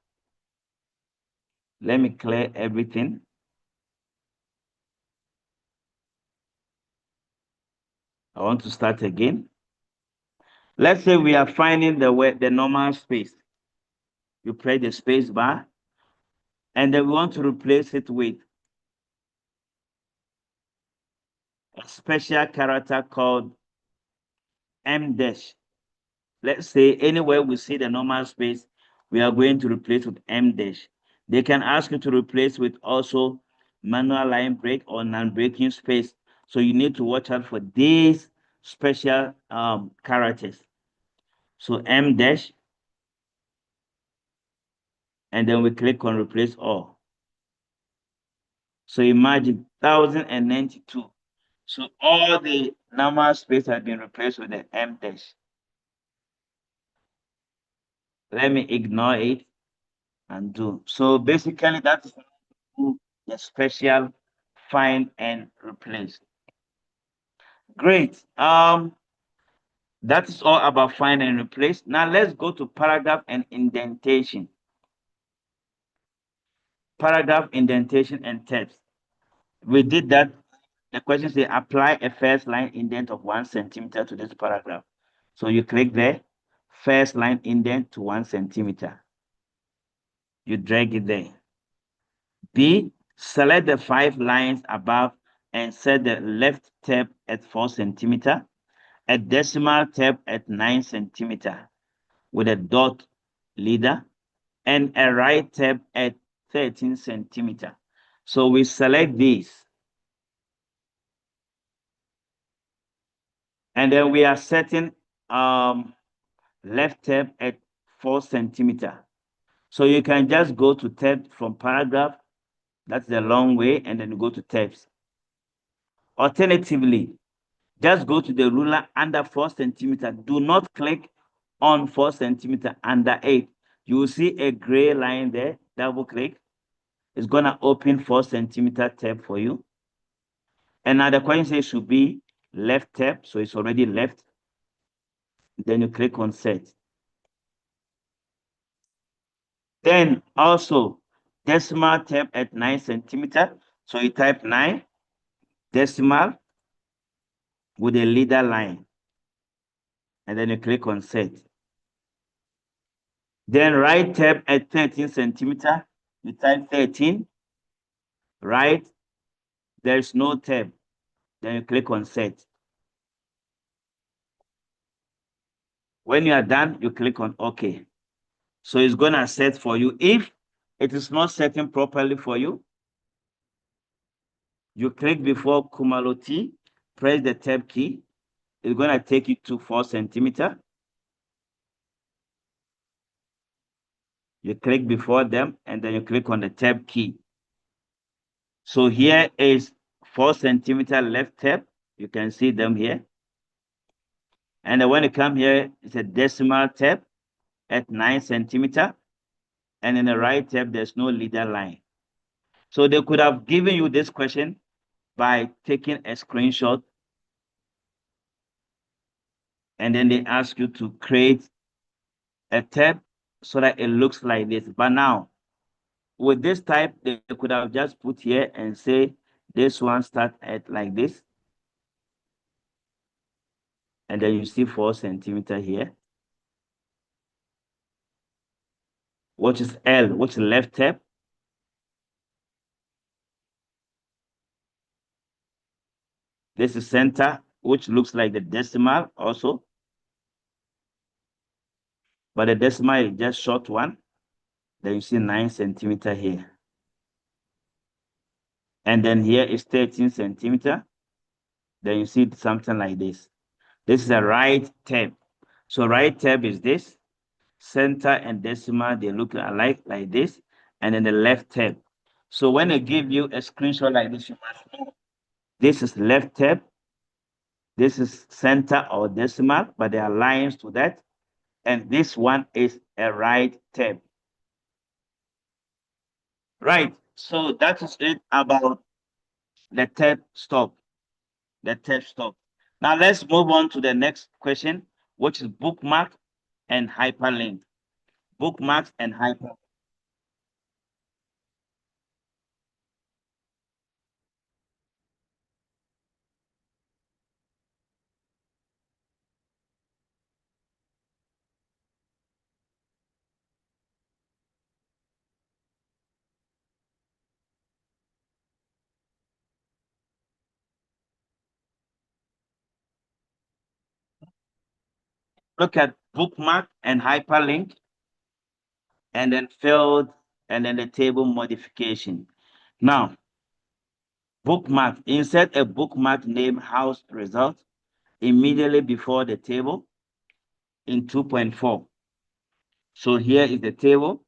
Speaker 1: Let me clear everything. I want to start again. Let's say we are finding the normal space. You press the space bar, and then we want to replace it with a special character called M dash. Let's say anywhere we see the normal space, we are going to replace with M dash. They can ask you to replace with also manual line break or non-breaking space. So you need to watch out for these special characters. So M dash, and then we click on replace all. So imagine 1092. So all the normal space has been replaced with the M dash. Let me ignore it and do. So basically that's the special find and replace. Great. That is all about find and replace. Now let's go to paragraph and indentation. Paragraph indentation and text. We did that. The question says apply a first line indent of 1 centimeter to this paragraph. So you click there, first line indent to 1 centimeter. You drag it there. B, select the 5 lines above and set the left tab at 4 centimeter, a decimal tab at 9 centimeter with a dot leader, and a right tab at 13 centimeter. So we select these. And then we are setting left tab at 4 centimeter. So you can just go to tab from paragraph. That's the long way, and then you go to tabs. Alternatively, just go to the ruler under 4 centimeter. Do not click on 4 centimeter under it. You will see a gray line there. Double click. It's gonna open 4 centimeter tab for you. And now the question says should be left tab, so it's already left. Then you click on set. Then also decimal tab at 9 centimeter. So you type 9 decimal with a leader line. And then you click on set. Then right tab at 13 centimeter. You type 13. Right. There's no tab. Then you click on set. When you are done, you click on OK. So it's gonna set for you. If it is not setting properly for you, you click before Kumalo T, press the tab key. It's gonna take you to 4 centimeter. You click before them, and then you click on the tab key. So here is 4 centimeter left tab. You can see them here. And then when you come here, it's a decimal tab at 9 centimeter. And in the right tab, there's no leader line. So they could have given you this question by taking a screenshot. And then they ask you to create a tab so that it looks like this. But now, with this type, they could have just put here and say, this one start at like this. And then you see 4 centimeter here, which is L, which is left tab. This is center, which looks like the decimal also. But the decimal is just short one. Then you see 9 centimeter here. And then here is 13 centimeter. Then you see something like this. This is a right tab. So right tab is this. Center and decimal, they look alike like this. And then the left tab. So when they give you a screenshot like this, you must know this is left tab. This is center or decimal, but there are lines to that. And this one is a right tab. Right. So that is it about the tab stop. The tab stop. Now let's move on to the next question, which is bookmark and hyperlink. Bookmarks and hyperlink. Look at bookmark and hyperlink, and then field, and then the table modification. Now, bookmark, insert a bookmark name house result immediately before the table in 2.4. So here is the table.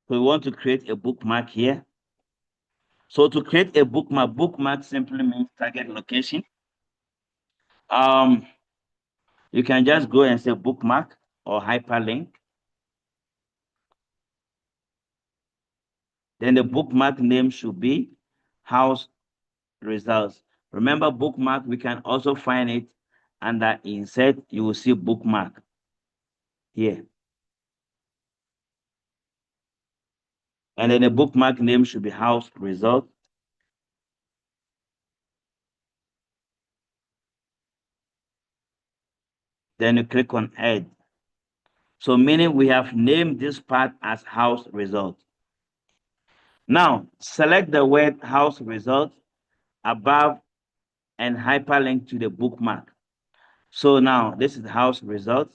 Speaker 1: So we want to create a bookmark here. So to create a bookmark, bookmark simply means target location. You can just go and say bookmark or hyperlink. Then the bookmark name should be house results. Remember bookmark, we can also find it under insert. You will see bookmark here. And then the bookmark name should be house result. Then you click on add. So meaning we have named this part as house result. Now select the word house result above and hyperlink to the bookmark. So now this is the house result.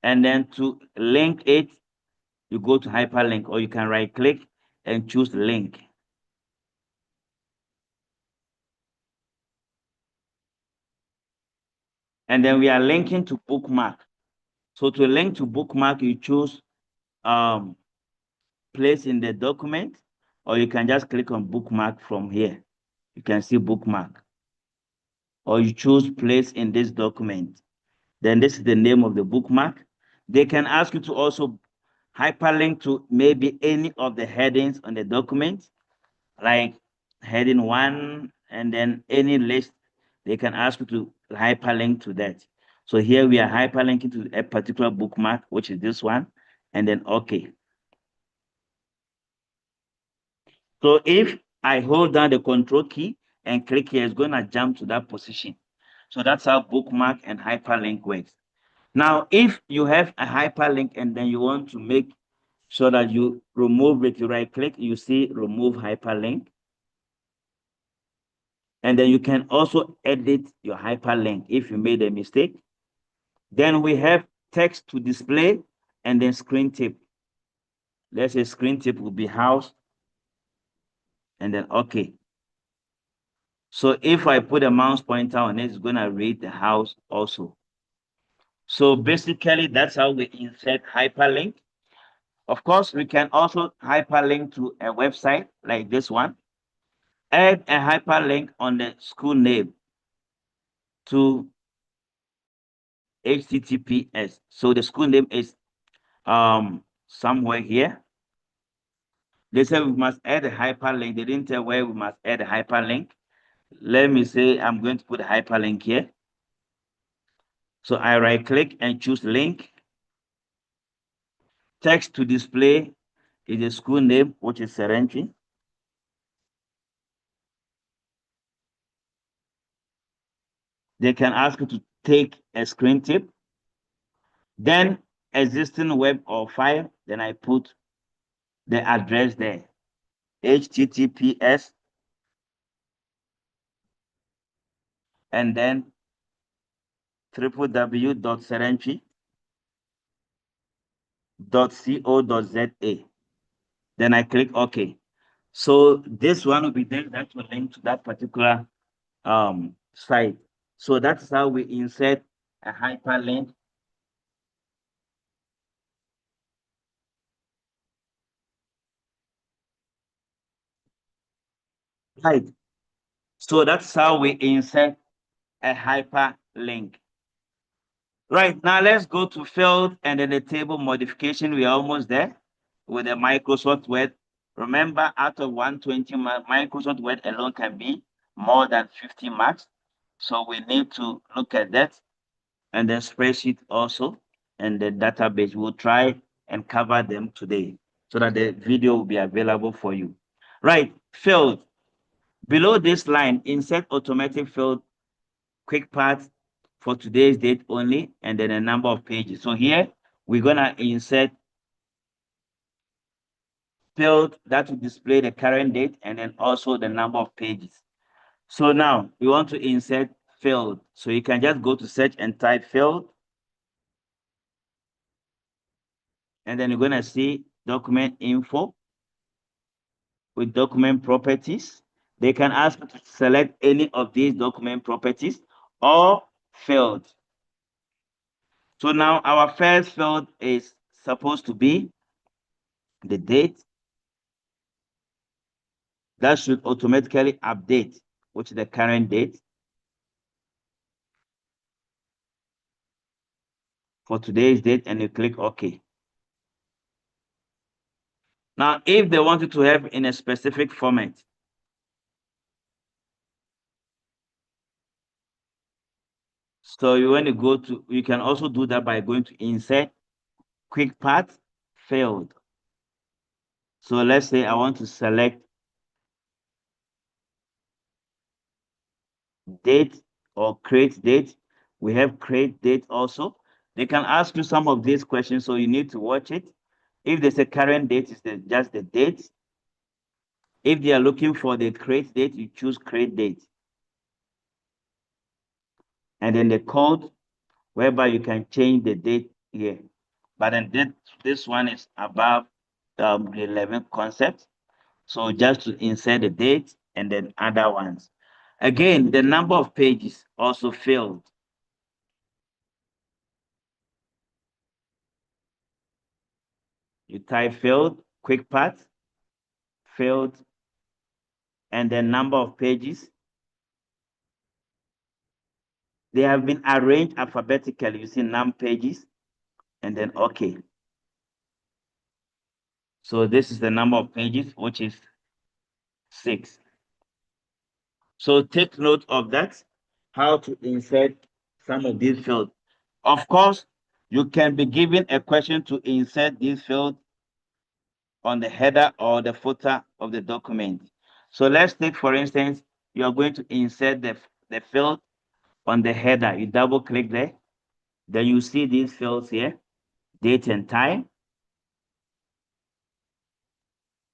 Speaker 1: And then to link it, you go to hyperlink, or you can right click and choose link. And then we are linking to bookmark. So to link to bookmark, you choose place in the document, or you can just click on bookmark from here. You can see bookmark. Or you choose place in this document. Then this is the name of the bookmark. They can ask you to also hyperlink to maybe any of the headings on the document, like heading 1, and then any list. They can ask you to hyperlink to that. So here we are hyperlinking to a particular bookmark, which is this one, and then okay. So if I hold down the control key and click here, it's going to jump to that position. So that's how bookmark and hyperlink works. Now, if you have a hyperlink and then you want to make sure that you remove it, you right click, you see remove hyperlink. And then you can also edit your hyperlink if you made a mistake. Then we have text to display and then screen tip. Let's say screen tip will be house and then okay. So if I put a mouse pointer on it, it's going to read the house also. So basically, that's how we insert hyperlink. Of course, we can also hyperlink to a website like this one. Add a hyperlink on the school name to HTTPS. So the school name is somewhere here. They said we must add a hyperlink. They didn't tell where we must add a hyperlink. Let me say I'm going to put a hyperlink here. So I right click and choose link. Text to display is the school name, which is Serentry. They can ask you to take a screen tip. Then existing web or file, then I put the address there. HTTPS and then www.serentry.co.za. Then I click OK. So this one will be there. That will link to that particular site. So that's how we insert a hyperlink. Right. So that's how we insert a hyperlink. Right, now let's go to field and then the table modification. We are almost there with the Microsoft Word. Remember, out of 120, Microsoft Word alone can be more than 50 marks. So we need to look at that. And then spreadsheet also, and the database. We'll try and cover them today so that the video will be available for you. Right, field. Below this line, insert automatic field quick part for today's date only, and then a number of pages. So here we're gonna insert field that will display the current date and then also the number of pages. So now we want to insert field. So you can just go to search and type field. And then you're gonna see document info with document properties. They can ask you to select any of these document properties or field. So now our first field is supposed to be the date. That should automatically update, which is the current date for today's date, and you click OK. Now, if they wanted to have in a specific format, so you want to go to, you can also do that by going to Insert, Quick Path, Field. So let's say I want to select date or create date. We have create date also. They can ask you some of these questions, so you need to watch it. If there's a current date, it's just the date. If they are looking for the create date, you choose create date. And then the code whereby you can change the date here. But then this one is above the 11th concept. So just to insert the date and then other ones. Again, the number of pages also filled. You type field, quick path, field, and then number of pages. They have been arranged alphabetically. You see num pages, and then OK. So this is the number of pages, which is 6. So take note of that, how to insert some of these fields. Of course, you can be given a question to insert these fields on the header or the footer of the document. So let's take, for instance, you are going to insert the field on the header. You double click there. Then you see these fields here, date and time.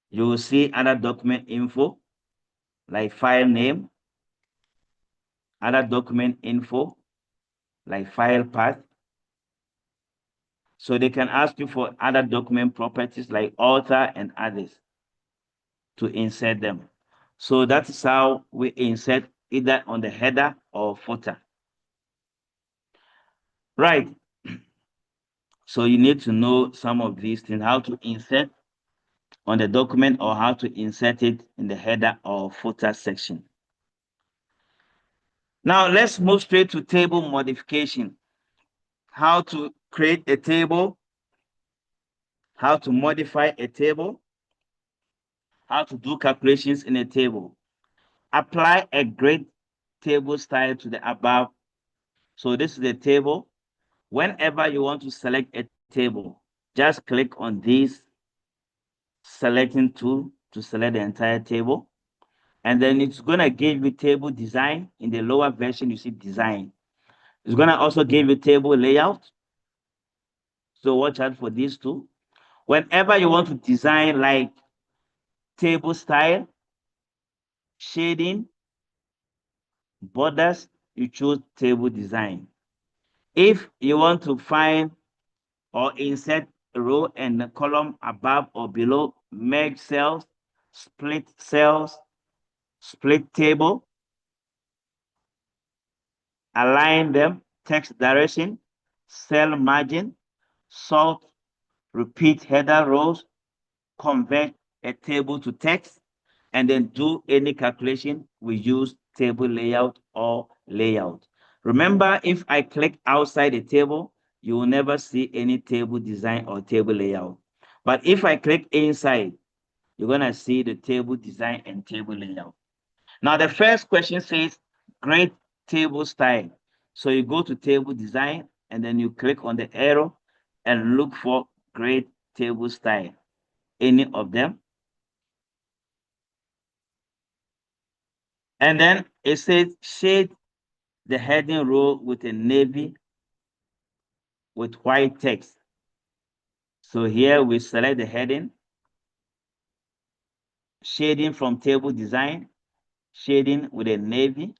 Speaker 1: You will see other document info, like file name, other document info, like file path. So they can ask you for other document properties like author and others to insert them. So that is how we insert either on the header or footer. Right. So you need to know some of these things, how to insert on the document or how to insert it in the header or footer section. Now let's move straight to table modification. How to create a table, how to modify a table, how to do calculations in a table. Apply a grid table style to the above. So this is the table. Whenever you want to select a table, just click on this selecting tool to select the entire table. And then it's going to give you table design. In the lower version, you see design. It's going to also give you table layout. So watch out for these two. Whenever you want to design like table style, shading, borders, you choose table design. If you want to find or insert a row and a column above or below, merge cells, split table, align them, text direction, cell margin, sort, repeat header rows, convert a table to text, and then do any calculation, we use table layout or layout. Remember, if I click outside the table, you will never see any table design or table layout. But if I click inside, you're going to see the table design and table layout. Now, the first question says, great table style. So you go to table design, and then you click on the arrow and look for great table style. Any of them. And then it says shade the heading row with a navy with white text. So here we select the heading, shading from table design, shading with a navy.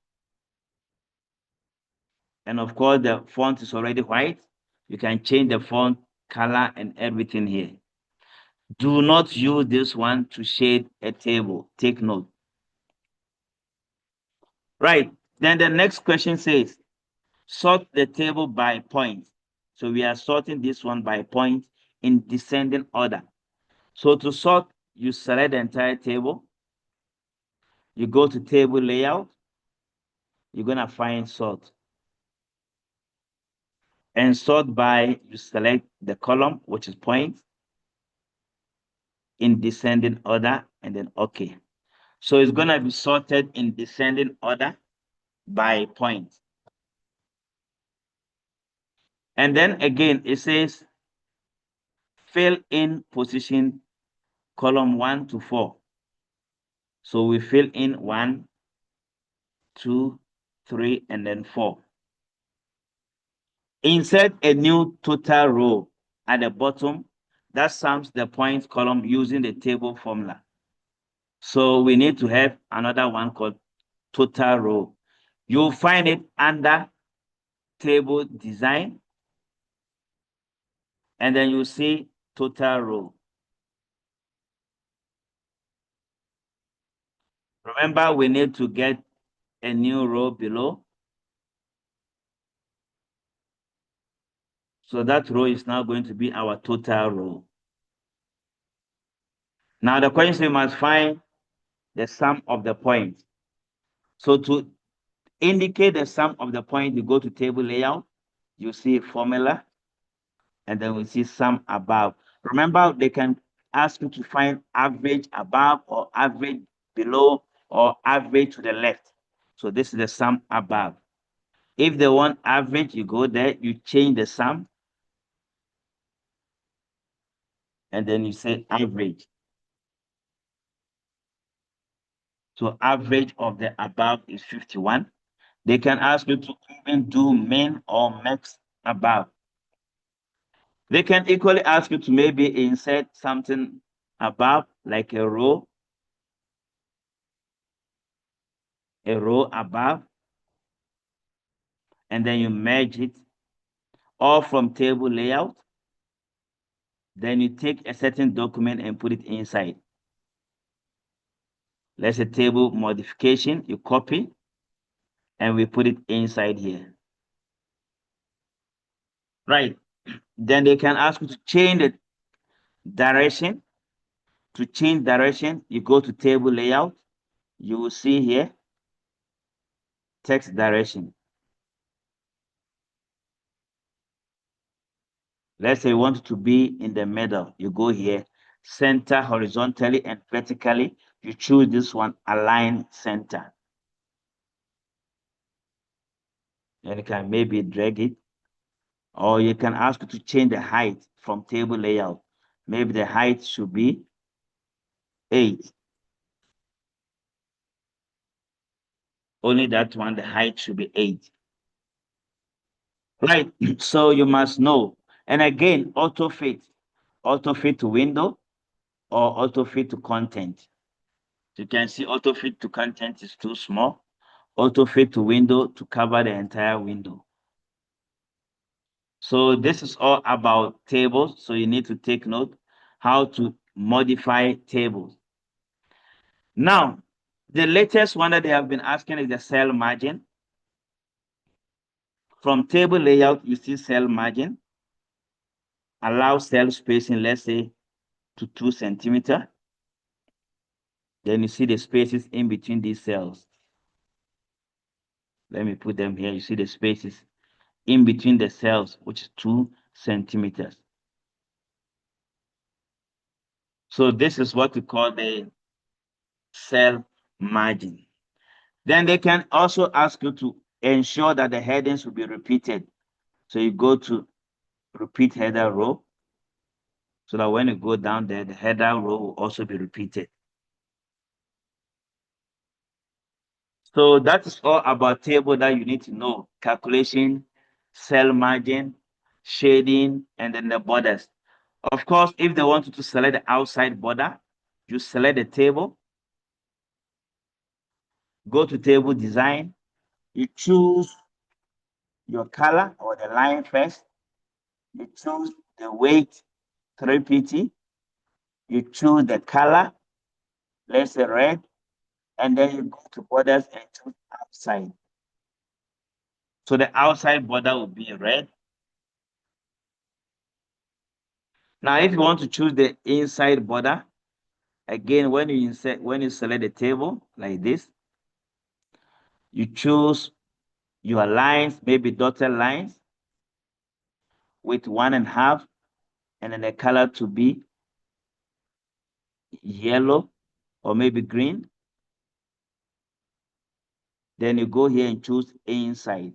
Speaker 1: And of course, the font is already white. You can change the font color and everything here. Do not use this one to shade a table. Take note. Right. Then the next question says, sort the table by point. So we are sorting this one by point in descending order. So to sort, you select the entire table. You go to table layout. You're going to find sort. And sort by, you select the column, which is point, in descending order, and then OK. So it's going to be sorted in descending order by point. And then again, it says fill in position column 1 to 4. So we fill in 1, 2, 3, and then 4. Insert a new total row at the bottom that sums the points column using the table formula. So we need to have another one called total row. You'll find it under table design, and then you see total row. Remember, we need to get a new row below. So that row is now going to be our total row. Now the question is you must find the sum of the points. So to indicate the sum of the point, you go to table layout, you see formula, and then we see sum above. Remember, they can ask you to find average above or average below or average to the left. So this is the sum above. If they want average, you go there, you change the sum, and then you say average. So average of the above is 51. They can ask you to even do min or max above. They can equally ask you to maybe insert something above, like a row above, and then you merge it, or from table layout, then you take a certain document and put it inside. Let's say table modification, you copy, and we put it inside here. Right. Then they can ask you to change the direction. To change direction, you go to table layout. You will see here, text direction. Let's say you want it to be in the middle. You go here, center horizontally and vertically. You choose this one, align center. And you can maybe drag it. Or you can ask it to change the height from table layout. Maybe the height should be 8. Only that one, the height should be 8. Right, so you must know. And again, auto fit to window or auto fit to content. You can see auto fit to content is too small. Auto fit to window to cover the entire window. So this is all about tables. So you need to take note how to modify tables. Now, the latest one that they have been asking is the cell margin. From table layout, you see cell margin. Allow cell spacing, let's say, to 2 centimeters. Then you see the spaces in between these cells. Let me put them here. You see the spaces in between the cells, which is 2 centimeters. So this is what we call the cell margin. Then they can also ask you to ensure that the headings will be repeated. So you go to repeat header row, so that when you go down there, the header row will also be repeated. So that is all about table that you need to know. Calculation, cell margin, shading, and then the borders. Of course, if they want you to select the outside border, you select the table, go to table design, you choose your color or the line first, you choose the weight 3pt, you choose the color, let's say red, and then you go to borders and choose outside. So the outside border will be red. Now, if you want to choose the inside border, again, when you select the table like this, you choose your lines, maybe dotted lines with 1.5, and then the color to be yellow or maybe green. Then you go here and choose inside.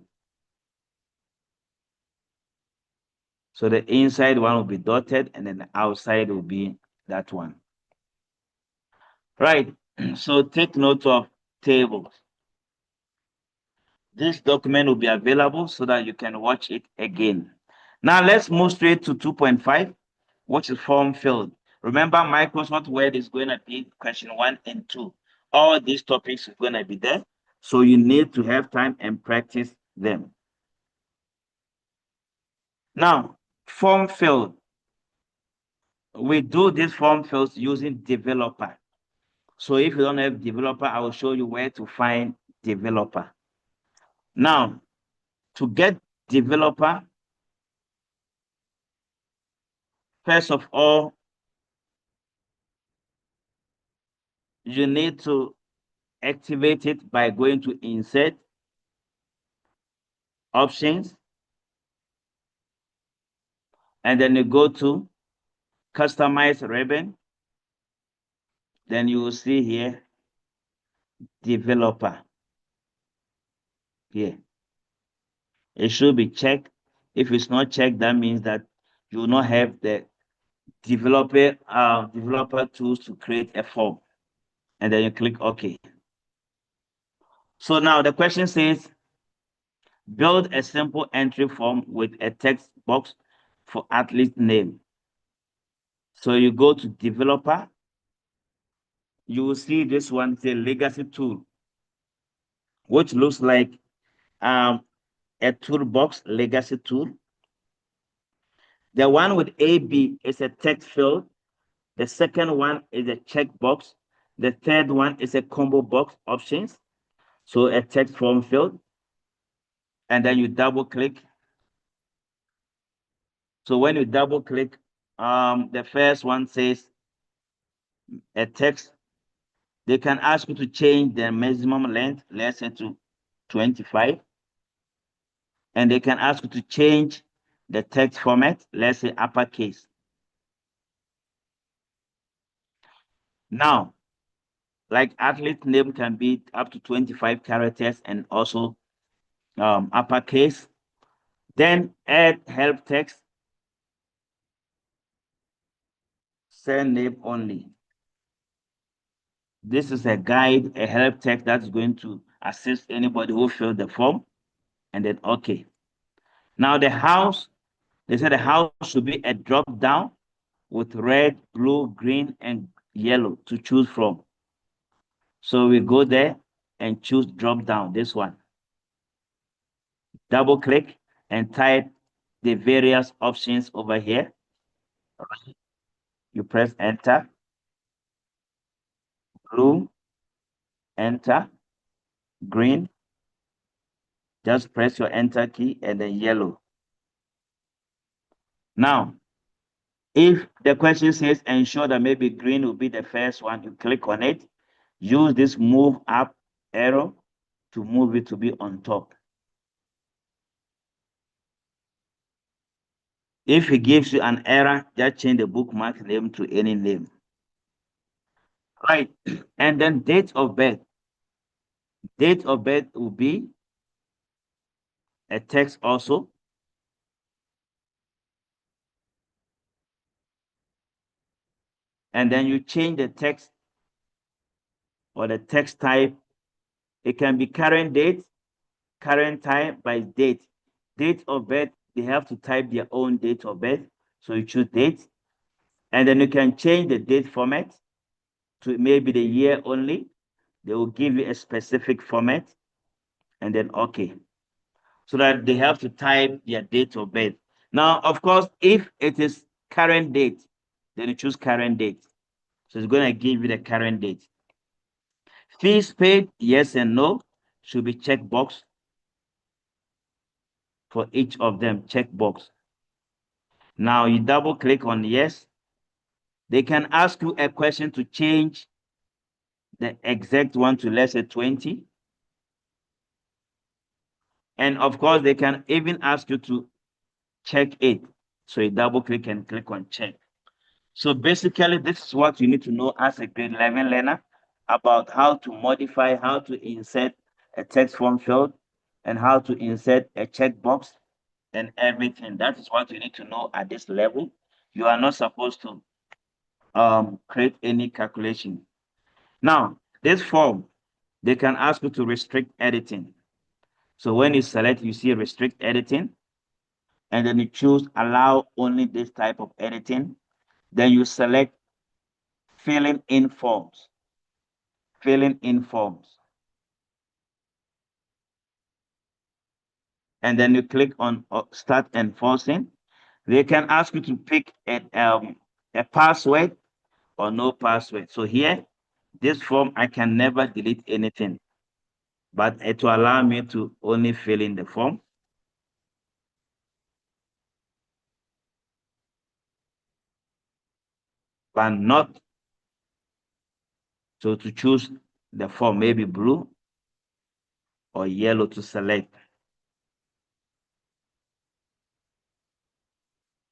Speaker 1: So the inside one will be dotted, and then the outside will be that one. Right, so take note of tables. This document will be available so that you can watch it again. Now let's move straight to 2.5, which is form field. Remember, Microsoft Word is going to be question 1 and 2. All these topics are going to be there, so you need to have time and practice them. Now, form field. We do this form fields using developer. So if you don't have developer, I will show you where to find developer. Now, to get developer, first of all, you need to activate it by going to Insert, Options, and then you go to Customize Ribbon. Then you will see here, Developer. Here. It should be checked. If it's not checked, that means that you will not have the developer tools to create a form. And then you click OK. So now the question says, build a simple entry form with a text box for athlete name. So you go to Developer. You will see this one, the Legacy Tool, which looks like a toolbox, Legacy Tool. The one with AB is a text field. The second one is a checkbox. The third one is a combo box, Options. So a text form field. And then you double click. So when you double click, the first one says a text. They can ask you to change the maximum length, let's say to 25. And they can ask you to change the text format, let's say uppercase. Now, like athlete name can be up to 25 characters and also uppercase. Then add help text, surname only. This is a guide, a help text that's going to assist anybody who filled the form, and then okay. Now the house, they said the house should be a drop down with red, blue, green, and yellow to choose from. So we go there and choose drop down, this one. Double click and type the various options over here. You press enter, blue, enter, green, just press your enter key, and then yellow. Now, if the question says ensure that maybe green will be the first one, you click on it. Use this move up arrow to move it to be on top. If he gives you an error, just change the bookmark name to any name. Right. And then date of birth. Date of birth will be a text also. And then you change the text or the text type. It can be current date, current time by date. Date of birth, they have to type their own date of birth. So you choose date. And then you can change the date format to maybe the year only. They will give you a specific format and then okay. So that they have to type their date of birth. Now, of course, if it is current date, then you choose current date. So it's going to give you the current date. Fees paid, yes and no, should be checkbox for each of them, checkbox. Now you double click on yes. They can ask you a question to change the exact one to let's say 20. And of course, they can even ask you to check it. So you double click and click on check. So basically, this is what you need to know as a grade 11 learner about how to modify, how to insert a text form field, and how to insert a checkbox and everything. That is what you need to know at this level. You are not supposed to create any calculation. Now, this form, they can ask you to restrict editing. So when you select, you see restrict editing, and then you choose allow only this type of editing. Then you select filling in forms. Filling in forms. And then you click on start enforcing. They can ask you to pick a password or no password. So here, this form, I can never delete anything, but it will allow me to only fill in the form. But not So to choose the form, maybe blue or yellow to select.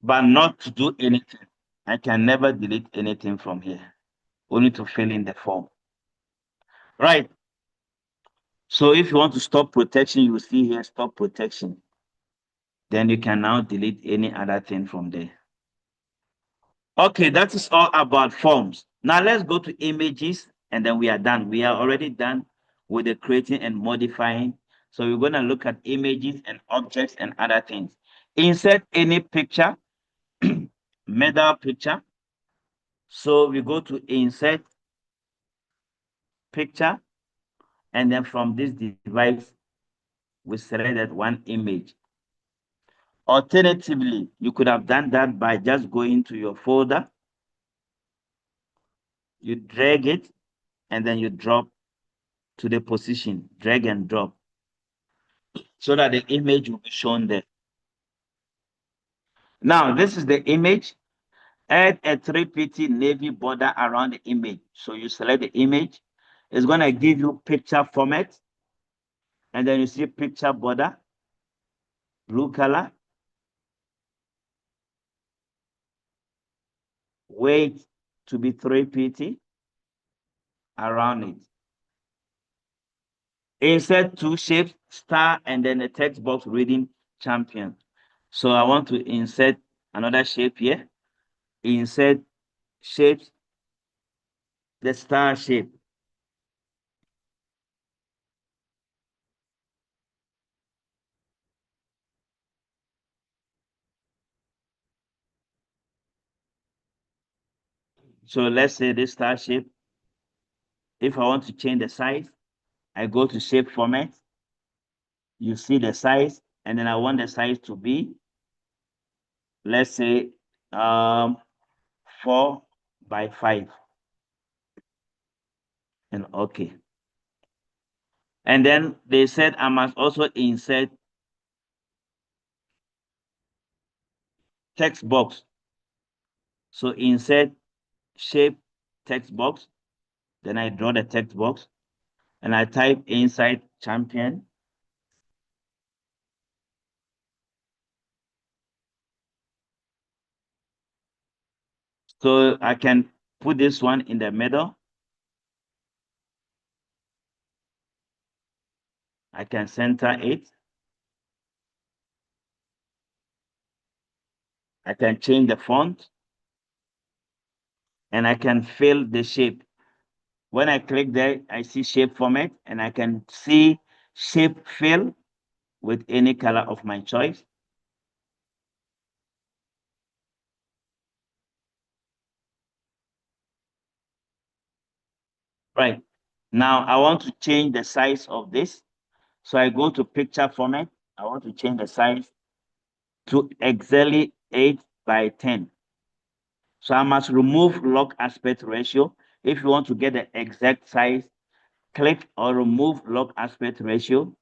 Speaker 1: But not to do anything. I can never delete anything from here. Only to fill in the form. Right. So if you want to stop protection, you will see here stop protection. Then you can now delete any other thing from there. Okay, that is all about forms. Now let's go to images and then we are done. We are already done with the creating and modifying. So we're going to look at images and objects and other things. Insert any picture, middle picture. So we go to insert picture, and then from this device, we selected one image. Alternatively, you could have done that by just going to your folder, you drag it, and then you drop to the position, drag and drop, so that the image will be shown there. Now, this is the image. Add a 3PT navy border around the image. So you select the image. It's going to give you picture format. And then you see picture border, blue color. Weight to be 3PT around it. Insert two shapes, star, and then a text box reading champion. So I want to insert another shape here. Insert shapes, the star shape. So let's say this star shape. If I want to change the size, I go to shape format. You see the size, and then I want the size to be, let's say, 4 by 5. And okay. And then they said I must also insert text box. So insert shape text box. Then I draw the text box and I type inside champion. So I can put this one in the middle. I can center it. I can change the font. And I can fill the shape. When I click there, I see shape format and I can see shape fill with any color of my choice. Right. Now I want to change the size of this. So I go to picture format. I want to change the size to exactly 8 by 10. So I must remove log aspect ratio. If you want to get the exact size, click or remove log aspect ratio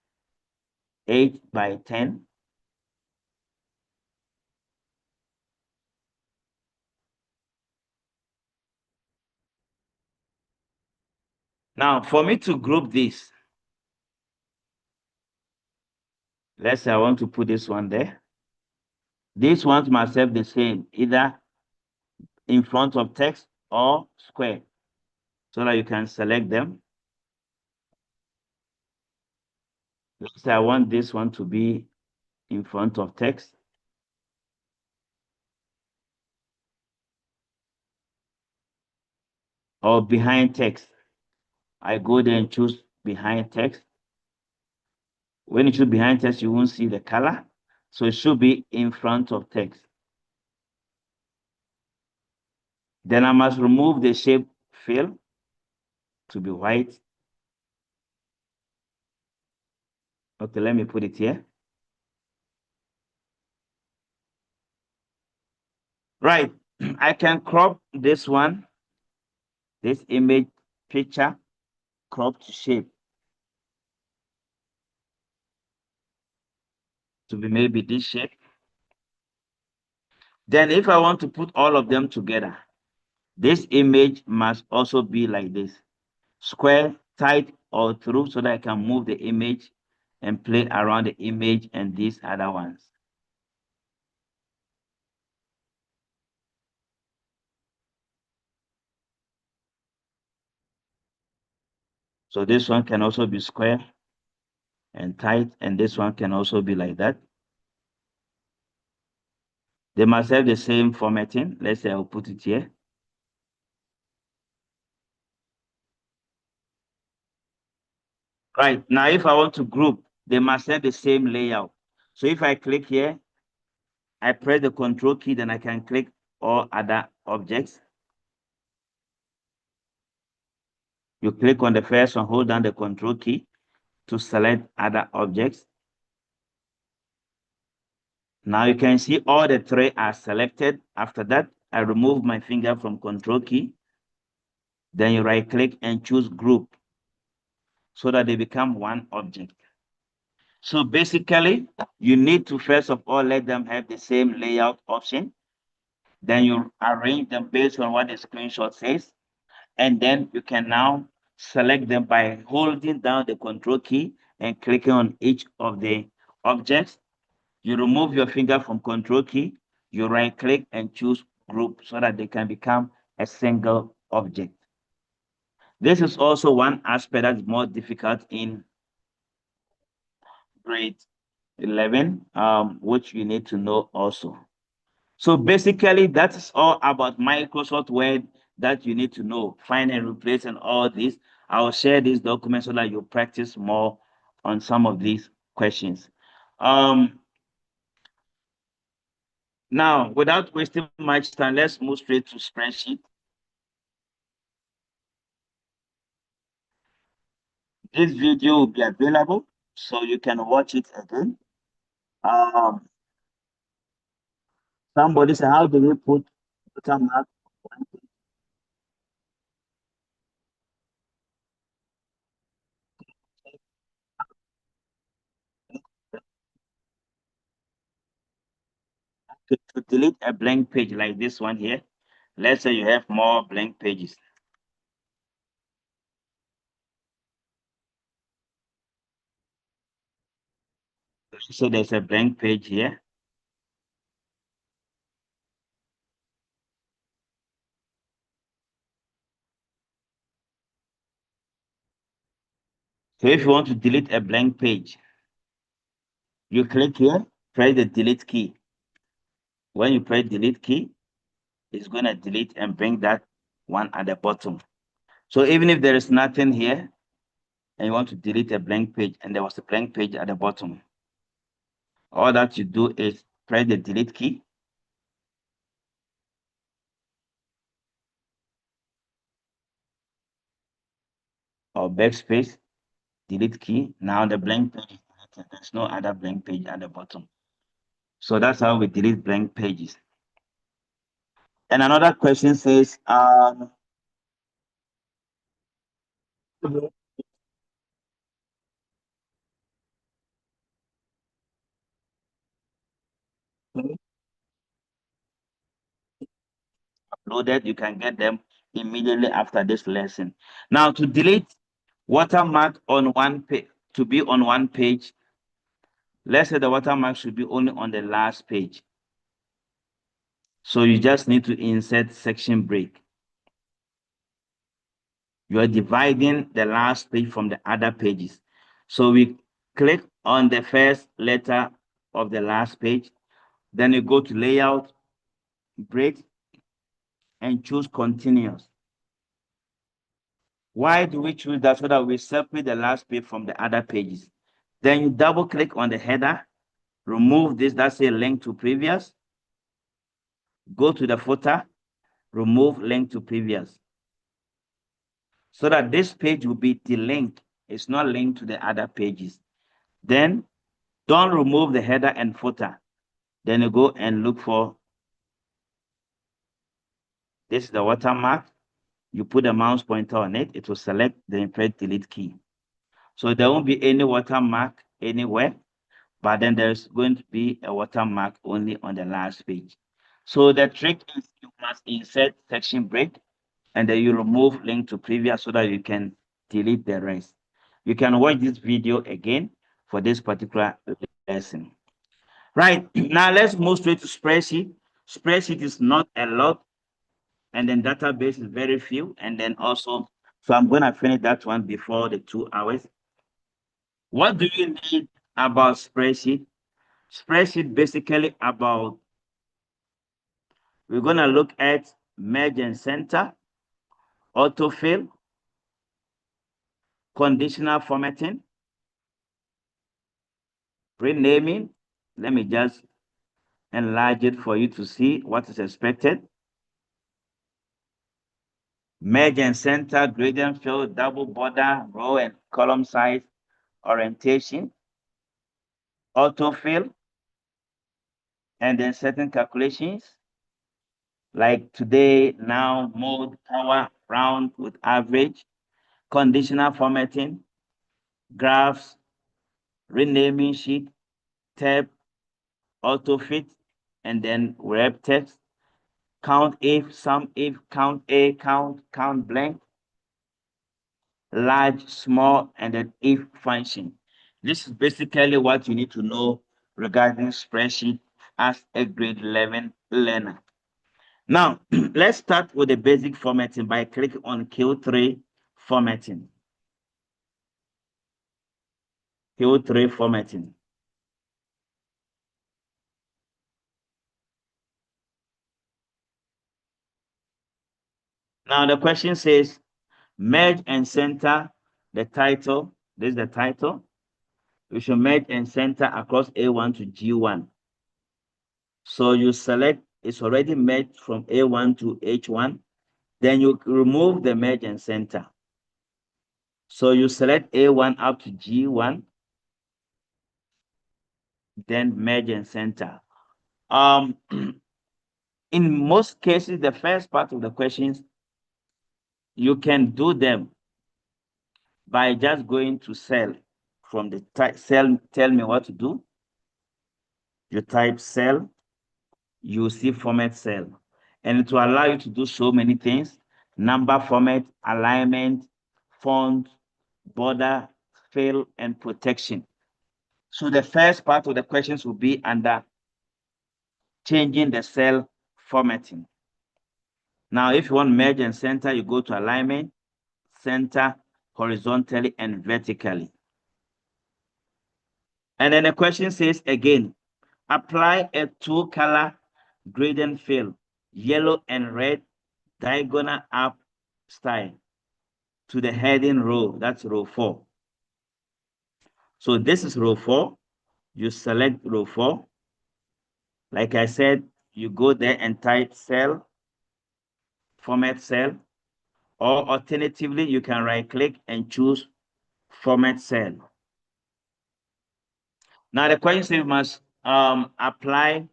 Speaker 1: 8 by 10. Now, for me to group this, let's say I want to put this one there. These ones must have the same, either in front of text or square, so that you can select them. Let's say I want this one to be in front of text. Or behind text. I go there and choose behind text. When you choose behind text, you won't see the color. So it should be in front of text. Then I must remove the shape fill to be white. Okay, let me put it here. Right, I can crop this one, this image picture, crop to shape to be maybe this shape. Then if I want to put all of them together, this image must also be like this. square, tight, or through so that I can move the image and play around the image and these other ones. So this one can also be square and tight, and this one can also be like that. They must have the same formatting. Let's say I'll put it here. Right, now if I want to group, they must have the same layout. So if I click here, I press the control key, then I can click all other objects. You click on the first one, hold down the control key to select other objects. Now you can see all the three are selected. After that, I remove my finger from control key. Then you right click and choose group so that they become one object. So basically, you need to first of all let them have the same layout option. Then you arrange them based on what the screenshot says. And then you can now select them by holding down the control key and clicking on each of the objects. You remove your finger from control key, you right click and choose group so that they can become a single object. This is also one aspect that's more difficult in grade 11, which you need to know also. So basically, that is all about Microsoft Word that you need to know. Find and replace and all this. I'll share this document so that you practice more on some of these questions. Now, without wasting much time, let's move straight to spreadsheet. This video will be available, so you can watch it again. Um, Somebody said, how do we put watermark? To delete a blank page like this one here? Let's say you have more blank pages. So there's a blank page here. So if you want to delete a blank page, you click here, press the delete key. When you press delete key, it's going to delete and bring that one at the bottom. So even if there is nothing here and you want to delete a blank page and there was a blank page at the bottom, all that you do is press the delete key. Or backspace, delete key. Now the blank page is deleted. There's no other blank page at the bottom. So that's how we delete blank pages. And another question says, uploaded, you can get them immediately after this lesson. Now to delete watermark on one page, to be on one page, let's say the watermark should be only on the last page. So you just need to insert section break. You are dividing the last page from the other pages. So we click on the first letter of the last page, then you go to layout, break, and choose continuous. Why do we choose that? So that we separate the last page from the other pages. Then you double click on the header, remove this, that's a link to previous. Go to the footer, remove link to previous. So that this page will be delinked. It's not linked to the other pages. Then don't remove the header and footer. Then you go and look for, this is the watermark. You put the mouse pointer on it, it will select, then press delete key. So there won't be any watermark anywhere, but then there's going to be a watermark only on the last page. So the trick is you must insert section break and then you remove link to previous so that you can delete the rest. You can watch this video again for this particular lesson. Right, now let's move straight to spreadsheet. Spreadsheet is not a lot, and then database is very few, and then also, so I'm going to finish that one before the 2 hours. What do you need about spreadsheet? Spreadsheet basically about, we're going to look at merge and center, autofill, conditional formatting, renaming. Let me just enlarge it for you to see what is expected. Merge and center, gradient fill, double border, row and column size, orientation, autofill, and then certain calculations like today, now, mode, power, round with average, conditional formatting, graphs, renaming sheet, tab, autofit, and then wrap text, count if, sum if, count a, count blank, large, small, and then if function. This is basically what you need to know regarding spreadsheet as a grade 11 learner. Now, let's start with the basic formatting by clicking on Q3 formatting. Q3 formatting. Now the question says, merge and center the title. This is the title. You should merge and center across A1 to G1. So you select, it's already merged from A1 to H1. Then you remove the merge and center. So you select A1 up to G1, then merge and center. In most cases, the first part of the questions, you can do them by just going to cell. From the cell, tell me what to do. You type cell, you see format cell. And it will allow you to do so many things: number format, alignment, font, border, fill, and protection. So the first part of the questions will be under changing the cell formatting. Now, if you want merge and center, you go to alignment, center, horizontally and vertically. And then the question says again, apply a two-color gradient fill, yellow and red, diagonal up style to the heading row. That's row 4. So this is row 4. You select row 4. Like I said, you go there and type cell, format cell, or alternatively, you can right-click and choose format cell. Now the question says you must apply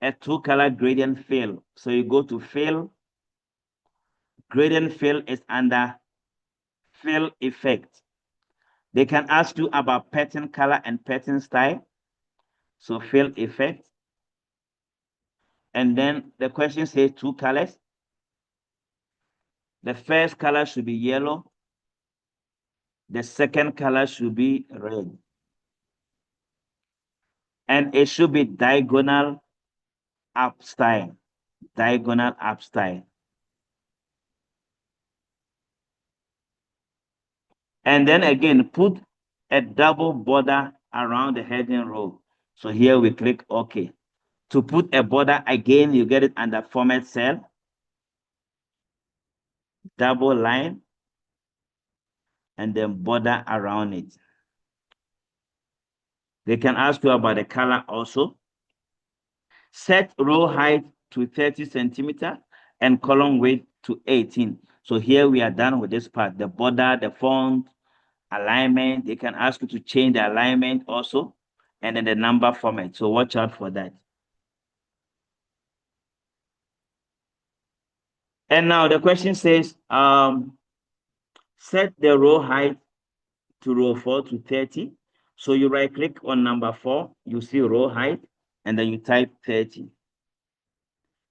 Speaker 1: a two-color gradient fill. So you go to fill. Gradient fill is under fill effect. They can ask you about pattern color and pattern style. So fill effect. And then the question says 2 colors. The first color should be yellow. The second color should be red. And it should be diagonal up style. Diagonal up style. And then again, put a double border around the heading row. So here we click OK. To put a border again, you get it under format cell, double line, and then border around it. They can ask you about the color also. Set row height to 30 centimeter and column width to 18. So here we are done with this part, the border, the font, alignment. They can ask you to change the alignment also, and then the number format. So watch out for that. And now the question says, set the row height to row 4 to 30. So you right click on number 4, you see row height, and then you type 30.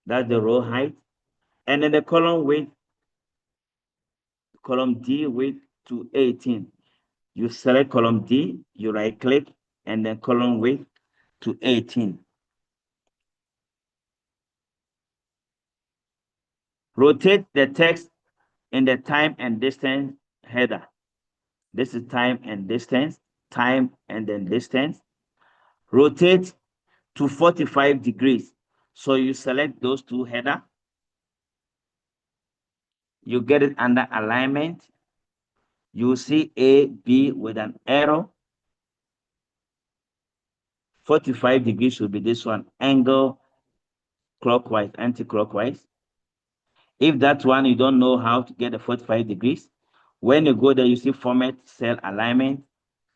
Speaker 1: That's the row height. And then the column width, column D width to 18. You select column D, you right click, and then column width to 18. Rotate the text in the time and distance header. This is time and distance, time and then distance. Rotate to 45 degrees. So you select those two header. You get it under alignment. You see A, B with an arrow. 45 degrees should be this one, angle clockwise, anti-clockwise. If that one, you don't know how to get the 45 degrees, when you go there, you see format cell alignment,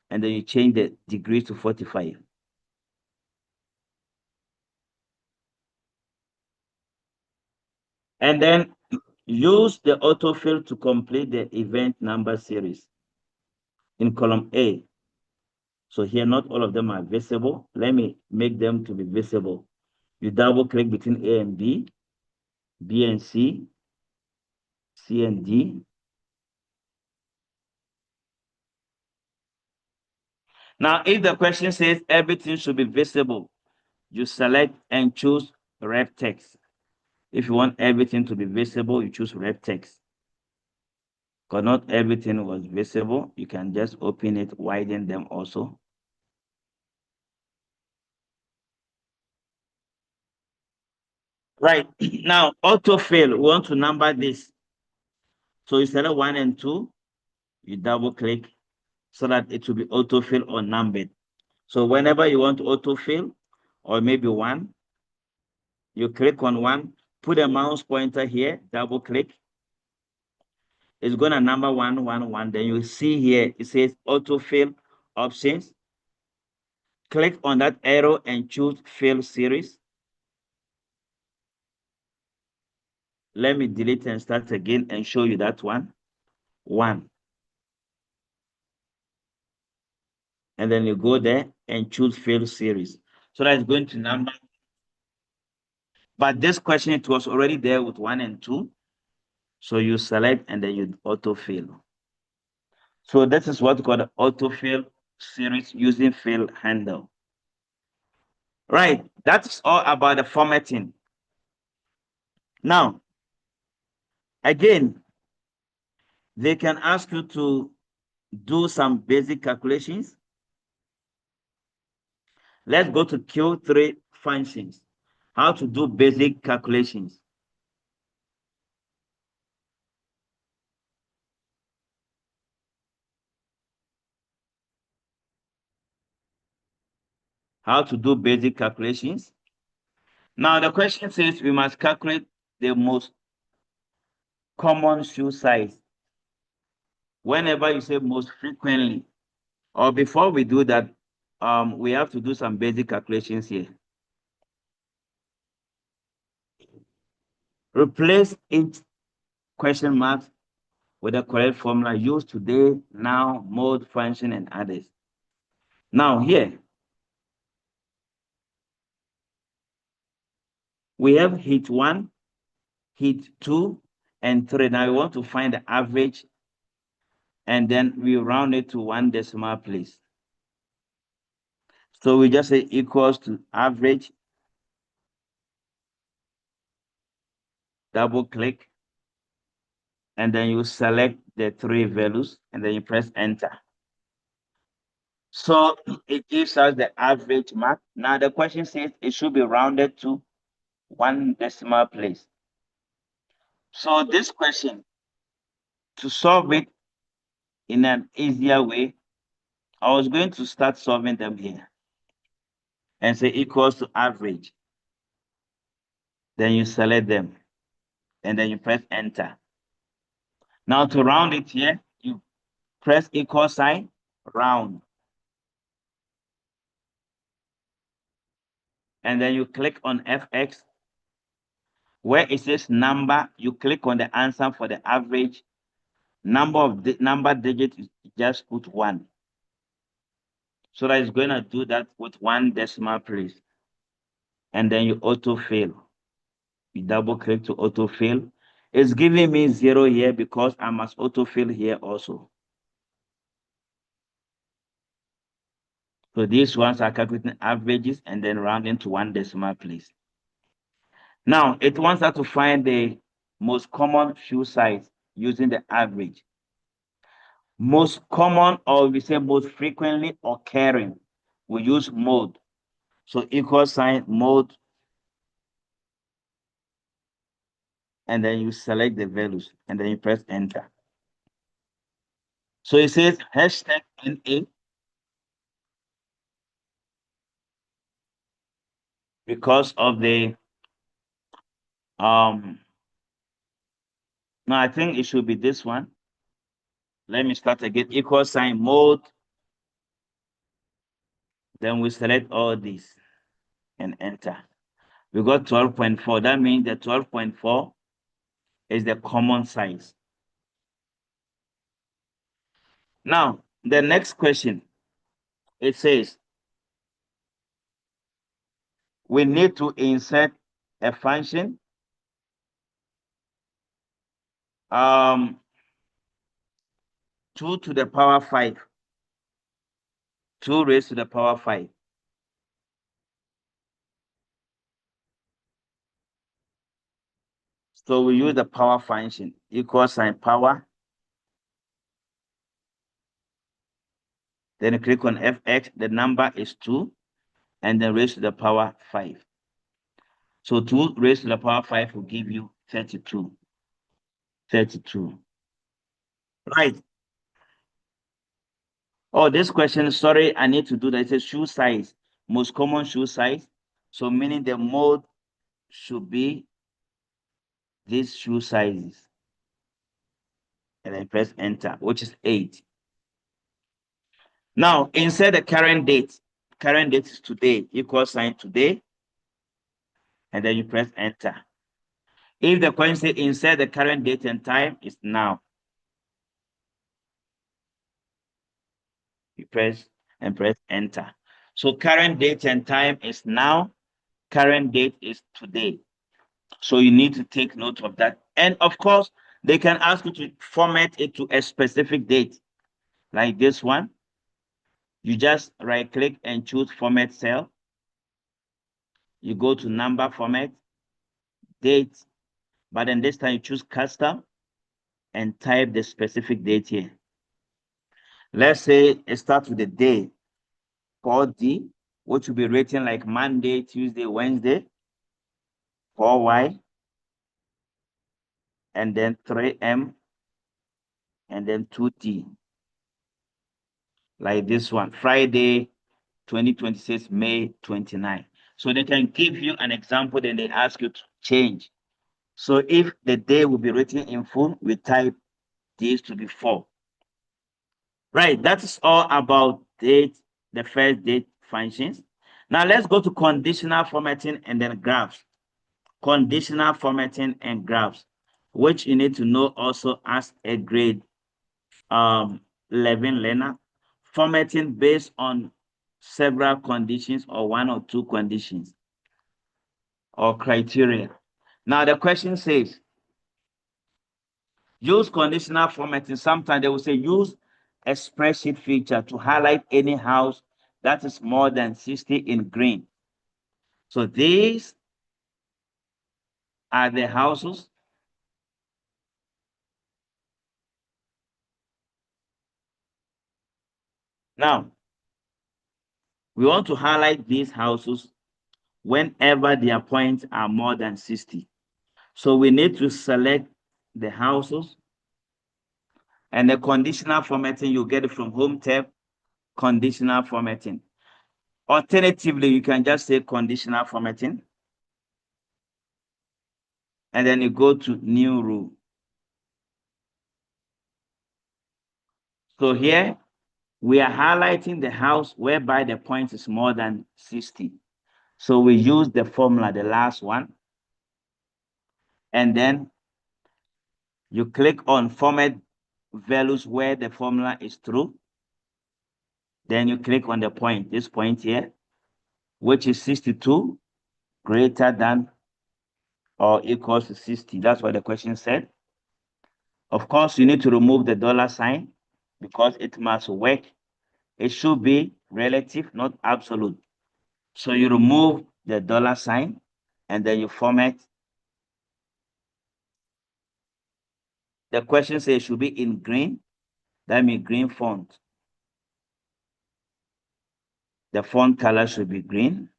Speaker 1: and then you change the degrees to 45. And then use the autofill to complete the event number series in column A. So here, not all of them are visible. Let me make them to be visible. You double click between A and B, B and C, C and D. Now, if the question says everything should be visible, you select and choose ref text. If you want everything to be visible, you choose ref text. Because not everything was visible, you can just open it, widen them also. Right, now autofill, we want to number this. So you select 1 and 2, you double click so that it will be autofill or numbered. So whenever you want to autofill, or maybe 1, you click on 1, put a mouse pointer here, double click. It's going to number 1, 1, 1. Then you see here, it says autofill options. Click on that arrow and choose fill series. Let me delete and start again and show you that one. 1. And then you go there and choose fill series. So that's going to number. But this question, it was already there with 1 and 2. So you select and then you autofill. So this is what's called autofill series using fill handle. Right, that's all about the formatting. Now, again, they can ask you to do some basic calculations. Let's go to Q3 functions. How to do basic calculations. How to do basic calculations. Now the question says we must calculate the most common shoe size. Whenever you say most frequently, or before we do that, we have to do some basic calculations here. Replace each question mark with the correct formula used today, now, mode, function, and others. Now here, we have heat 1, heat 2, and 3. Now we want to find the average, and then we round it to 1 decimal place. So we just say equals to average, double click, and then you select the 3 values, and then you press enter. So it gives us the average mark. Now the question says it should be rounded to 1 decimal place. So this question, to solve it in an easier way, I was going to start solving them here and say equals to average. Then you select them and then you press enter. Now to round it here, you press equal sign, round. And then you click on FX. Where it says number, you click on the answer for the average. Number digit, just put 1. So that it's going to do that with 1 decimal place. And then you autofill. You double click to autofill. It's giving me 0 here because I must autofill here also. So these ones are calculating averages and then rounding to one decimal place. Now, it wants us to find the most common shoe size using the average. Most common, or we say most frequently occurring, we use mode. So equal sign mode, and then you select the values, and then you press enter. So it says hashtag NA because of the no, I think it should be this one. Let me start again. Equal sign mode. Then we select all these and enter. We got 12.4. That means the 12.4 is the common size. Now, the next question, it says, we need to insert a function 2 to the power 5. 2 raised to the power 5. So we use the power function, equal sign power. Then you click on fx, the number is 2, and then raised to the power 5. So 2 raised to the power 5 will give you 32. 32. Right. Oh, this question, sorry, I need to do that. It says shoe size, most common shoe size. So meaning the mode should be these shoe sizes. And then press enter, which is 8. Now, insert the current date. Current date is today, equal sign today. And then you press enter. If the question says insert the current date and time, it's now. You press enter. So current date and time is now. Current date is today. So you need to take note of that. And of course, they can ask you to format it to a specific date, like this one. You just right click and choose format cell. You go to number format, date, but then this time you choose custom and type the specific date here. Let's say it starts with the day, 4D, which will be written like Monday, Tuesday, Wednesday, 4Y, and then 3M, and then 2D. Like this one, Friday, 2026, May 29. So they can give you an example, then they ask you to change. So if the day will be written in full, we type this to be 4. Right, that's all about date, the first date functions. Now let's go to conditional formatting and then graphs. Conditional formatting and graphs, which you need to know also as a grade 11 learner. Formatting based on several conditions or 1 or 2 conditions or criteria. Now the question says, use conditional formatting. Sometimes they will say use a spreadsheet feature to highlight any house that is more than 60 in green. So these are the houses. Now, we want to highlight these houses whenever their points are more than 60. So we need to select the houses, and the conditional formatting, you get it from Home tab, conditional formatting. Alternatively, you can just say conditional formatting, and then you go to new rule. So here, we are highlighting the house whereby the point is more than 60. So we use the formula, the last one, and then you click on format values where the formula is true. Then you click on the point, this point here, which is 62 greater than or equals to 60. That's what the question said. Of course, you need to remove the dollar sign because it must work. It should be relative, not absolute. So you remove the dollar sign and then you format. The question says it should be in green. That means green font. The font color should be green.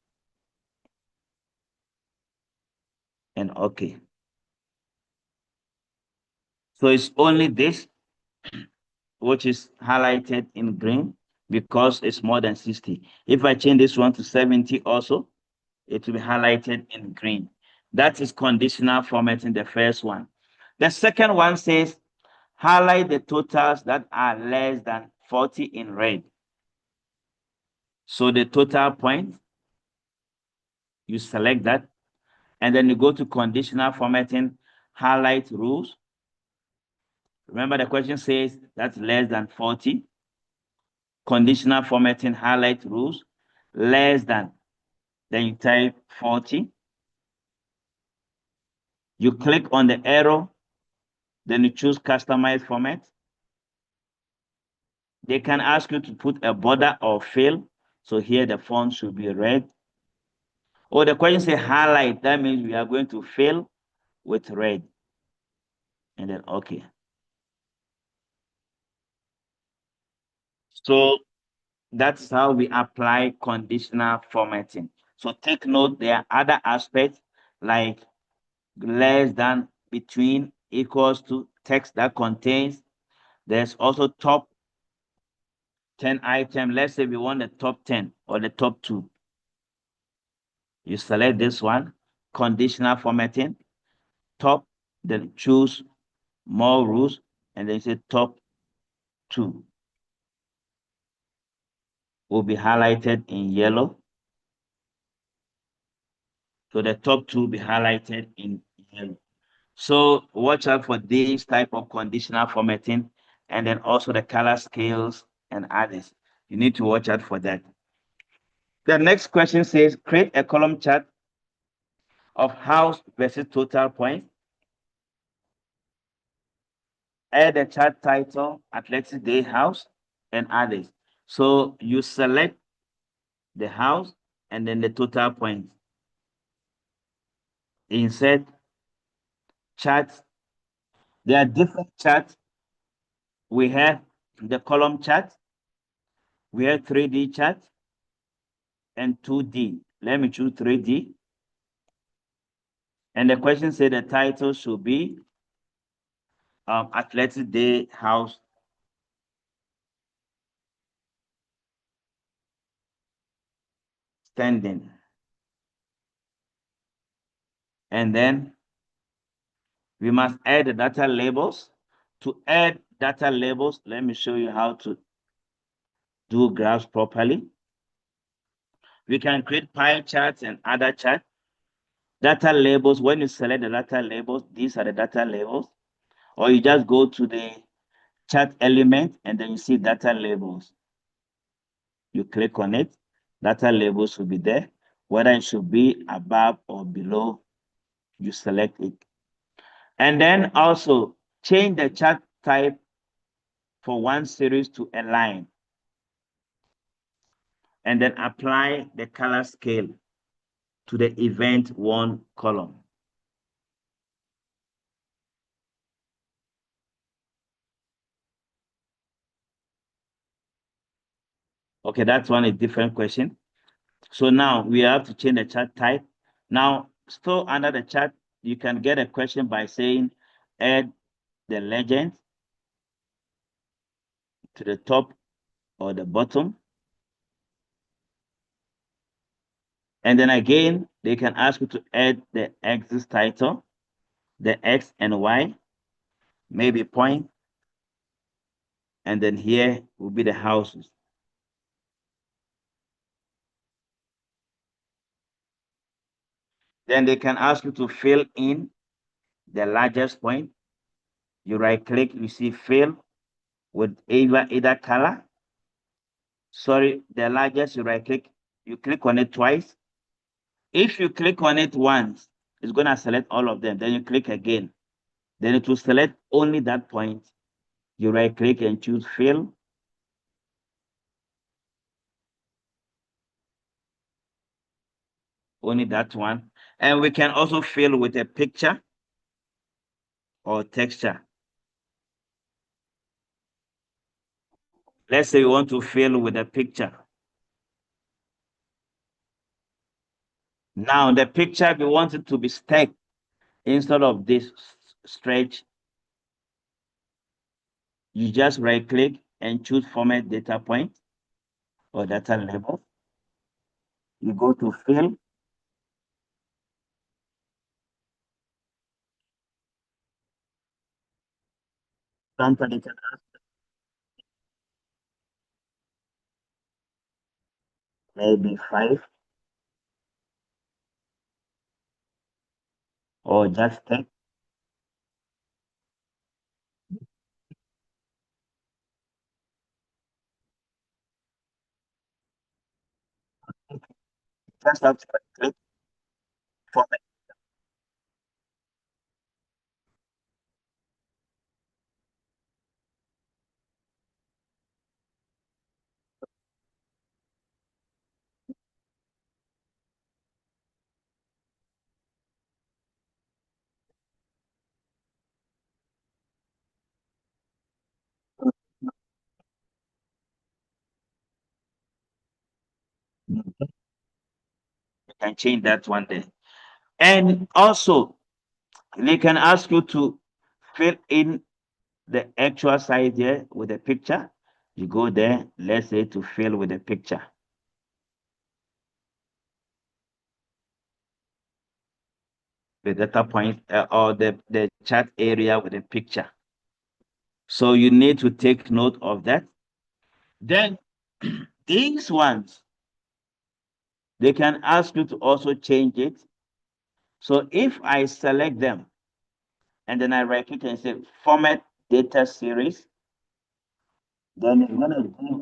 Speaker 1: And okay. So it's only this which is highlighted in green because it's more than 60. If I change this one to 70 also, it will be highlighted in green. That is conditional formatting, the first one. The second one says highlight the totals that are less than 40 in red. So the total point, you select that, and then you go to conditional formatting, highlight rules. Remember the question says that's less than 40. Conditional formatting, highlight rules, less than, then you type 40. You click on the arrow, then you choose customize format. They can ask you to put a border or fill. So here the font should be red. Or the question say highlight, that means we are going to fill with red. And then okay. So that's how we apply conditional formatting. So take note, there are other aspects like less than, between, equals to, text that contains. There's also top 10 item. Let's say we want the top 10 or the top 2. You select this one, conditional formatting, top, then choose more rules, and then say top 2 will be highlighted in yellow. So the top 2 will be highlighted in yellow. So watch out for this type of conditional formatting, and then also the color scales and others. You need to watch out for that. The next question says, create a column chart of house versus total points. Add the chart title, Athletic Day House, and others. So you select the house and then the total points. Insert charts. There are different charts. We have the column chart, we have 3D chart, and 2D. Let me choose 3D. And the question said the title should be Athletic Day House Standing. And then we must add the data labels. To add data labels, let me show you how to do graphs properly. We can create pie charts and other charts. Data labels, when you select the data labels, these are the data labels. Or you just go to the chart element and then you see data labels. You click on it, data labels will be there. Whether it should be above or below, you select it. And then also change the chart type for one series to a line. And then apply the color scale to the event 1 column. Okay, that's one a different question. So now we have to change the chart type. Now, still under the chart, you can get a question by saying add the legend to the top or the bottom. And then again, they can ask you to add the axis title, the X and Y, maybe point, and then here will be the houses. Then they can ask you to fill in the largest point. You right click, you see fill with either color. Sorry, the largest, you right click, you click on it twice. If you click on it once, it's going to select all of them. Then you click again. Then it will select only that point. You right click and choose fill. only that one. And we can also fill with a picture or texture. Let's say you want to fill with a picture. Now the picture, we want it to be stacked instead of this stretch. You just right click and choose format data point or data label. You go to fill. Sometimes you can ask maybe 5 or just text. Just have to click format. You can change that one day. And also, they can ask you to fill in the actual size here with a picture. You go there, let's say to fill with a picture. The data point or the chart area with a picture. So you need to take note of that. Then these ones, they can ask you to also change it. So if I select them and then I right click and say format data series, then it's going to give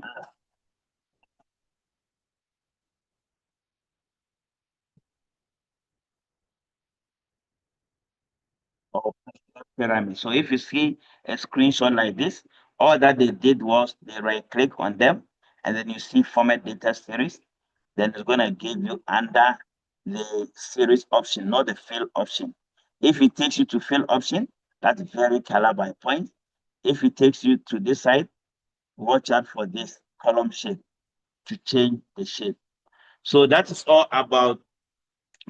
Speaker 1: us a pyramid. So if you see a screenshot like this, all that they did was they right click on them and then you see format data series, then it's going to give you under the series option, not the fill option. If it takes you to fill option, that's vary color by point. If it takes you to this side, watch out for this column shape to change the shape. So that is all about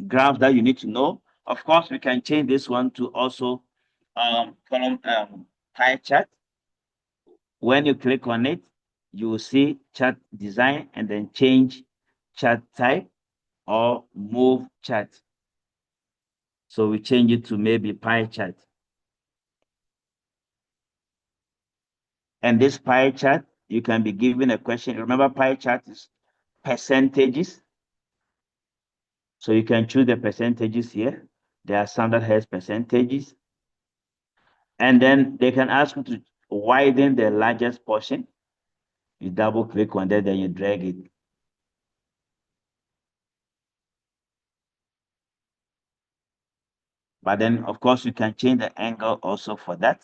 Speaker 1: graphs that you need to know. Of course, we can change this one to also column pie chart. When you click on it, you will see chart design and then change chart type or move chart. So we change it to maybe pie chart. And this pie chart, you can be given a question. Remember, pie chart is percentages. So you can choose the percentages here. There are some that has percentages. And then they can ask you to widen the largest portion. You double click on that, then you drag it. But then, of course, you can change the angle also for that.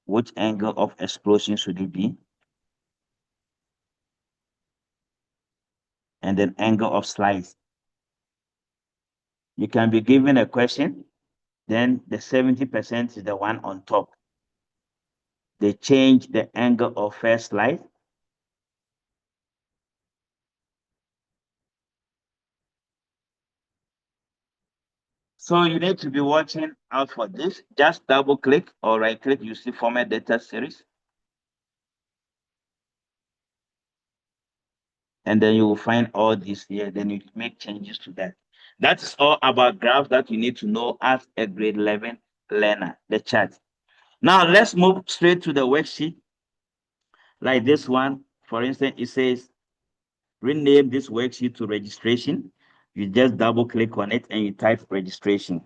Speaker 1: Which angle of explosion should it be? And then angle of slice. You can be given a question, then the 70% is the one on top. They change the angle of first slice. So you need to be watching out for this. Just double click or right click, you see format data series. And then you will find all this here. Then you make changes to that. That's all about graphs that you need to know as a grade 11 learner, the chart. Now let's move straight to the worksheet. Like this one, for instance, it says rename this worksheet to registration. You just double click on it and you type registration.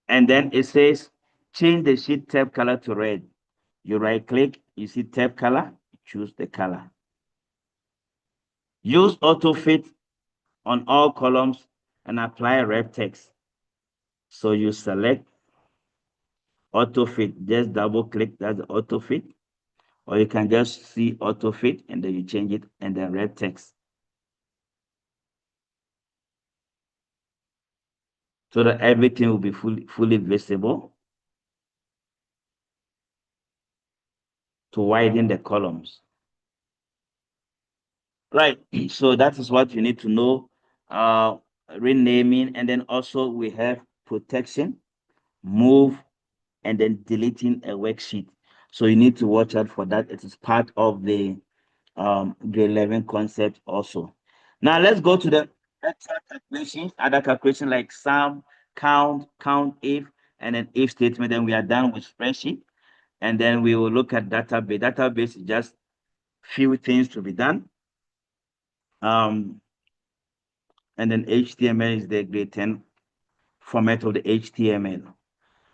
Speaker 1: And then it says change the sheet tab color to red. You right click, you see tab color, choose the color. Use auto fit on all columns and apply rep text. So you select auto fit, just double click, that's auto fit, or you can just see auto fit and then you change it and then red text. so that everything will be fully visible. To widen the columns. Right. So that is what you need to know. Renaming, and then also we have protection, move, and then deleting a worksheet. So you need to watch out for that. It is part of the grade 11 concept also. Now let's go to the extra calculations, other calculation like sum, count, count if, and then if statement. Then we are done with spreadsheet. And then we will look at database. Database is just few things to be done. And then HTML is the grade 10 format of the HTML.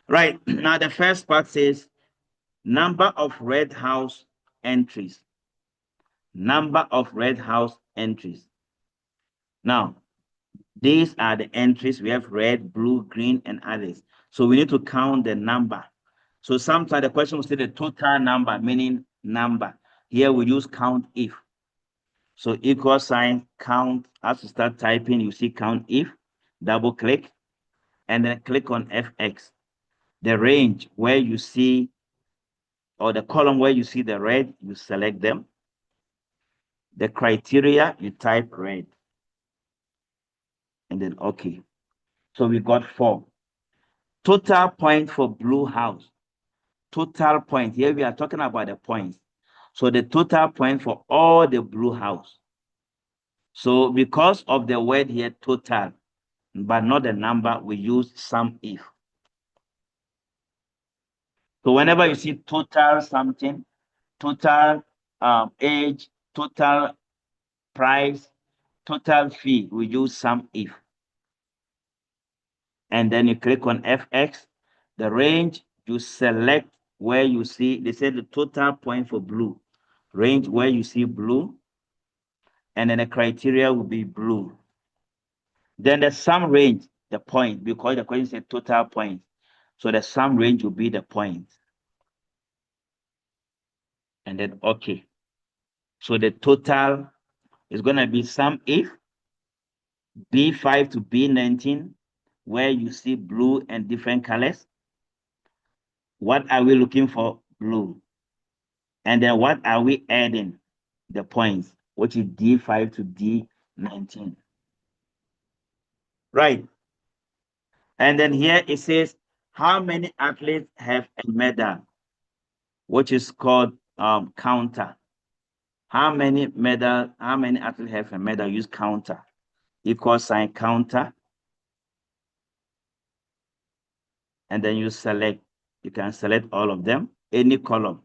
Speaker 1: Right. Now the first part says number of red house entries. Number of red house entries. Now, these are the entries. We have red, blue, green, and others. So we need to count the number. So sometimes the question will say the total number, meaning number. Here we use count if. So equal sign, count. As you start typing, you see count if, double click, and then click on FX. The range where you see, or the column where you see the red, you select them. The criteria, you type red. And then okay. So we got 4. Total point for blue house. Total point. Here we are talking about the points. So the total point for all the blue house. So because of the word here, total, but not the number, we use sum if. So whenever you see total something, total age, total price, total fee, we use sum if. And then you click on FX, the range, you select where you see, they said the total point for blue, range where you see blue, and then the criteria will be blue. Then the sum range, the point, because the question said total point. So the sum range will be the point. And then okay. So the total is going to be sum if B5 to B19, where you see blue and different colors. What are we looking for? Blue. And then what are we adding? The points, which is D5 to D19. Right. And then here it says, how many athletes have a medal, which is called counter. How many athletes have a medal? Use counter. Equal sign counter. And then you select, you can select all of them, any column.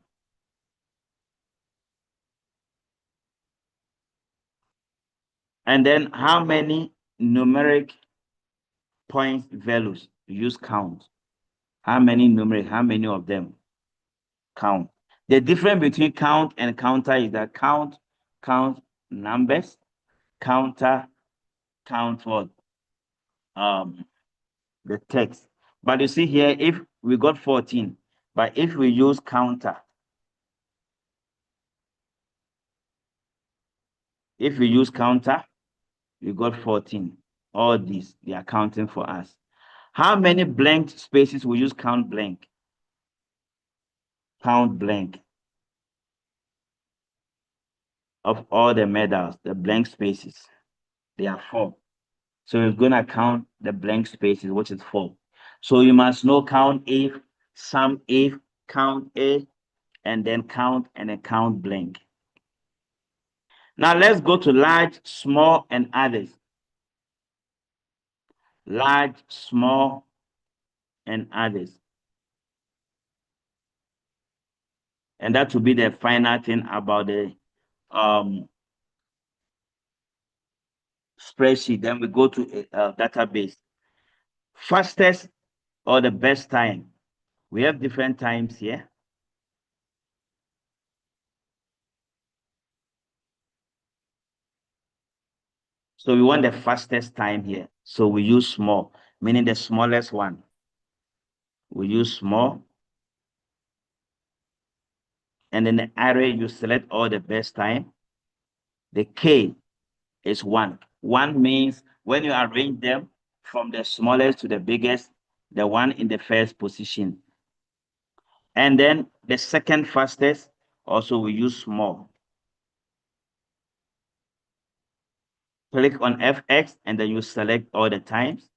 Speaker 1: And then how many numeric points values? Use count. How many numeric, how many of them? Count. The difference between count and counter is that count numbers, counter count what? The text. But you see here, if we got 14, but if we use counter, we got 14. All these, they are counting for us. How many blank spaces we use count blank? Count blank. Of all the medals, the blank spaces, they are 4. So we're going to count the blank spaces, which is 4. So you must know count if, sum if, count a, and then count blank. Now let's go to large, small, and others. Large, small, and others. And that will be the final thing about the spreadsheet. Then we go to a database. Fastest or the best time. We have different times here. So we want the fastest time here. So we use small, meaning the smallest one. We use small. And in the array, you select all the best time. The K is 1. 1 means when you arrange them, from the smallest to the biggest, the one in the first position. And then the second fastest, also we use small. Click on FX and then you select all the times.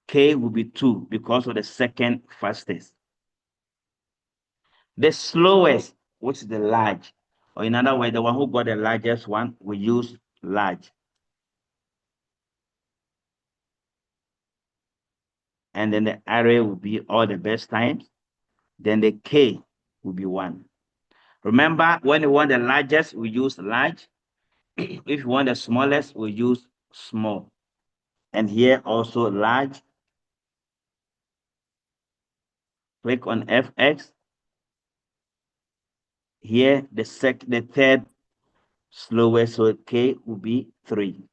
Speaker 1: K will be 2 because of the second fastest. The slowest, which is the large, or in other words, the one who got the largest one, we use large. And then the array will be all the best times. Then the K will be 1. Remember, when you want the largest, we use large. If you want the smallest, we use small. And here also large. Click on FX. Here, the third slowest, so K will be 3.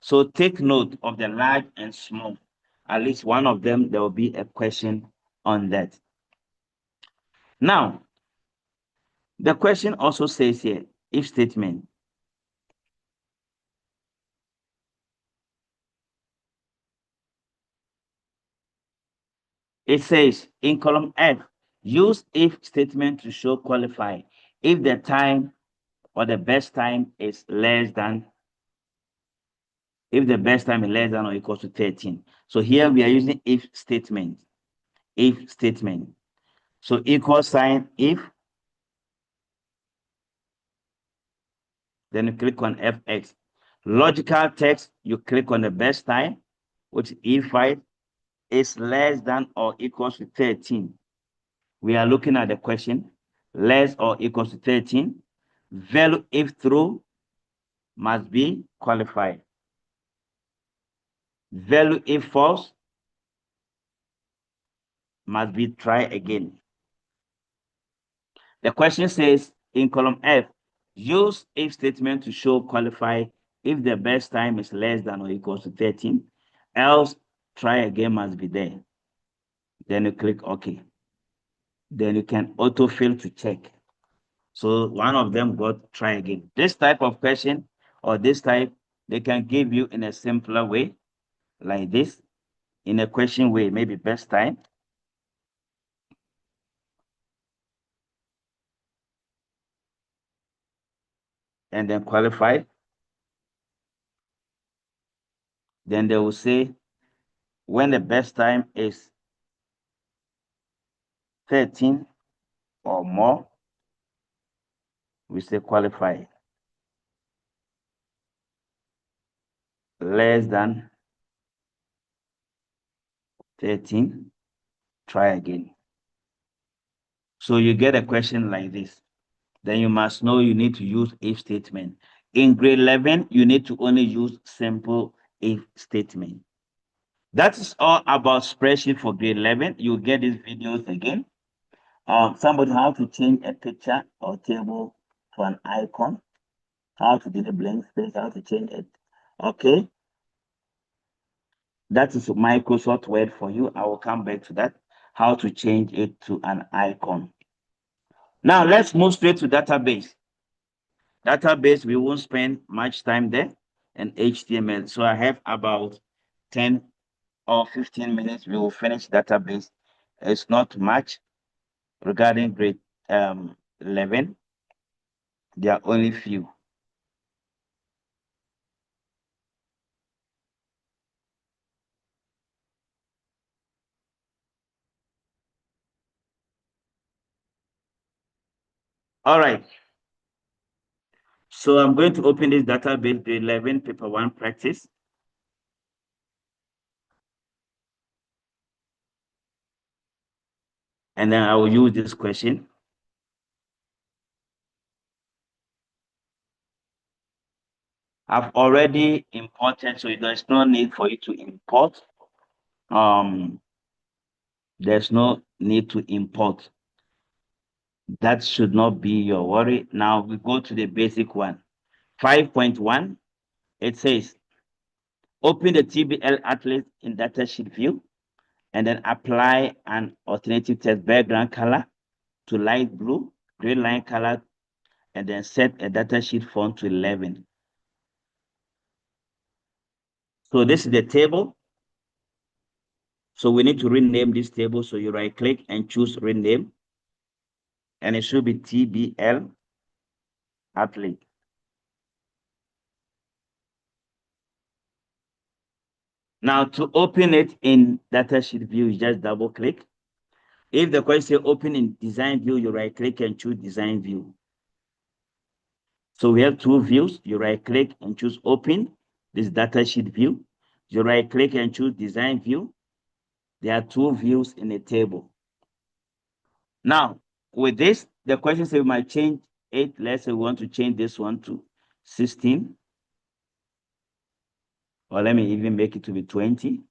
Speaker 1: So take note of the large and small. At least one of them, there will be a question on that. Now, the question also says here, if statement. It says in column F, use if statement to show qualify if the time or the best time is less than, if the best time is less than or equals to 13. So here we are using if statement. If statement. So equal sign if, then you click on FX. Logical text, you click on the best time, which if 5 is less than or equals to 13. We are looking at the question, less or equals to 13. Value if true must be qualified. Value if false must be try again. The question says in column F, use if statement to show qualify if the best time is less than or equals to 13, else try again must be there. Then you click OK. Then you can autofill to check. So one of them got try again. This type of question or this type, they can give you in a simpler way, like this, in a question way, maybe best time. And then qualify. Then they will say when the best time is 13 or more, we say qualify. Less than 13, try again. So you get a question like this. Then you must know you need to use if statement. In grade 11, you need to only use simple if statement. That is all about spreadsheet for grade 11. You'll get these videos again. Somebody how to change a picture or table to an icon, how to do the blank space, how to change it. Okay. That is Microsoft Word for you. I will come back to that, how to change it to an icon. Now let's move straight to database. Database, we won't spend much time there, and HTML. So I have about 10 or 15 minutes. We will finish database. It's not much regarding grade 11. There are only few. All right. So I'm going to open this database, grade 11, paper 1 practice. And then I will use this question. I've already imported, so there's no need for you to import. There's no need to import. That should not be your worry. Now we go to the basic one. 5.1, it says, open the TBL Atlas in datasheet view and then apply an alternative text background color to light blue, gray line color, and then set a datasheet font to 11. So this is the table. So we need to rename this table. So you right click and choose rename. And it should be TBL athlete. Now to open it in datasheet view, you just double click. If the question say open in design view, you right click and choose design view. So we have two views. You right click and choose open, this datasheet view. You right click and choose design view. There are two views in a table. Now, with this, the question says we might change it. Let's say we want to change this one to 16. Or let me even make it to be 20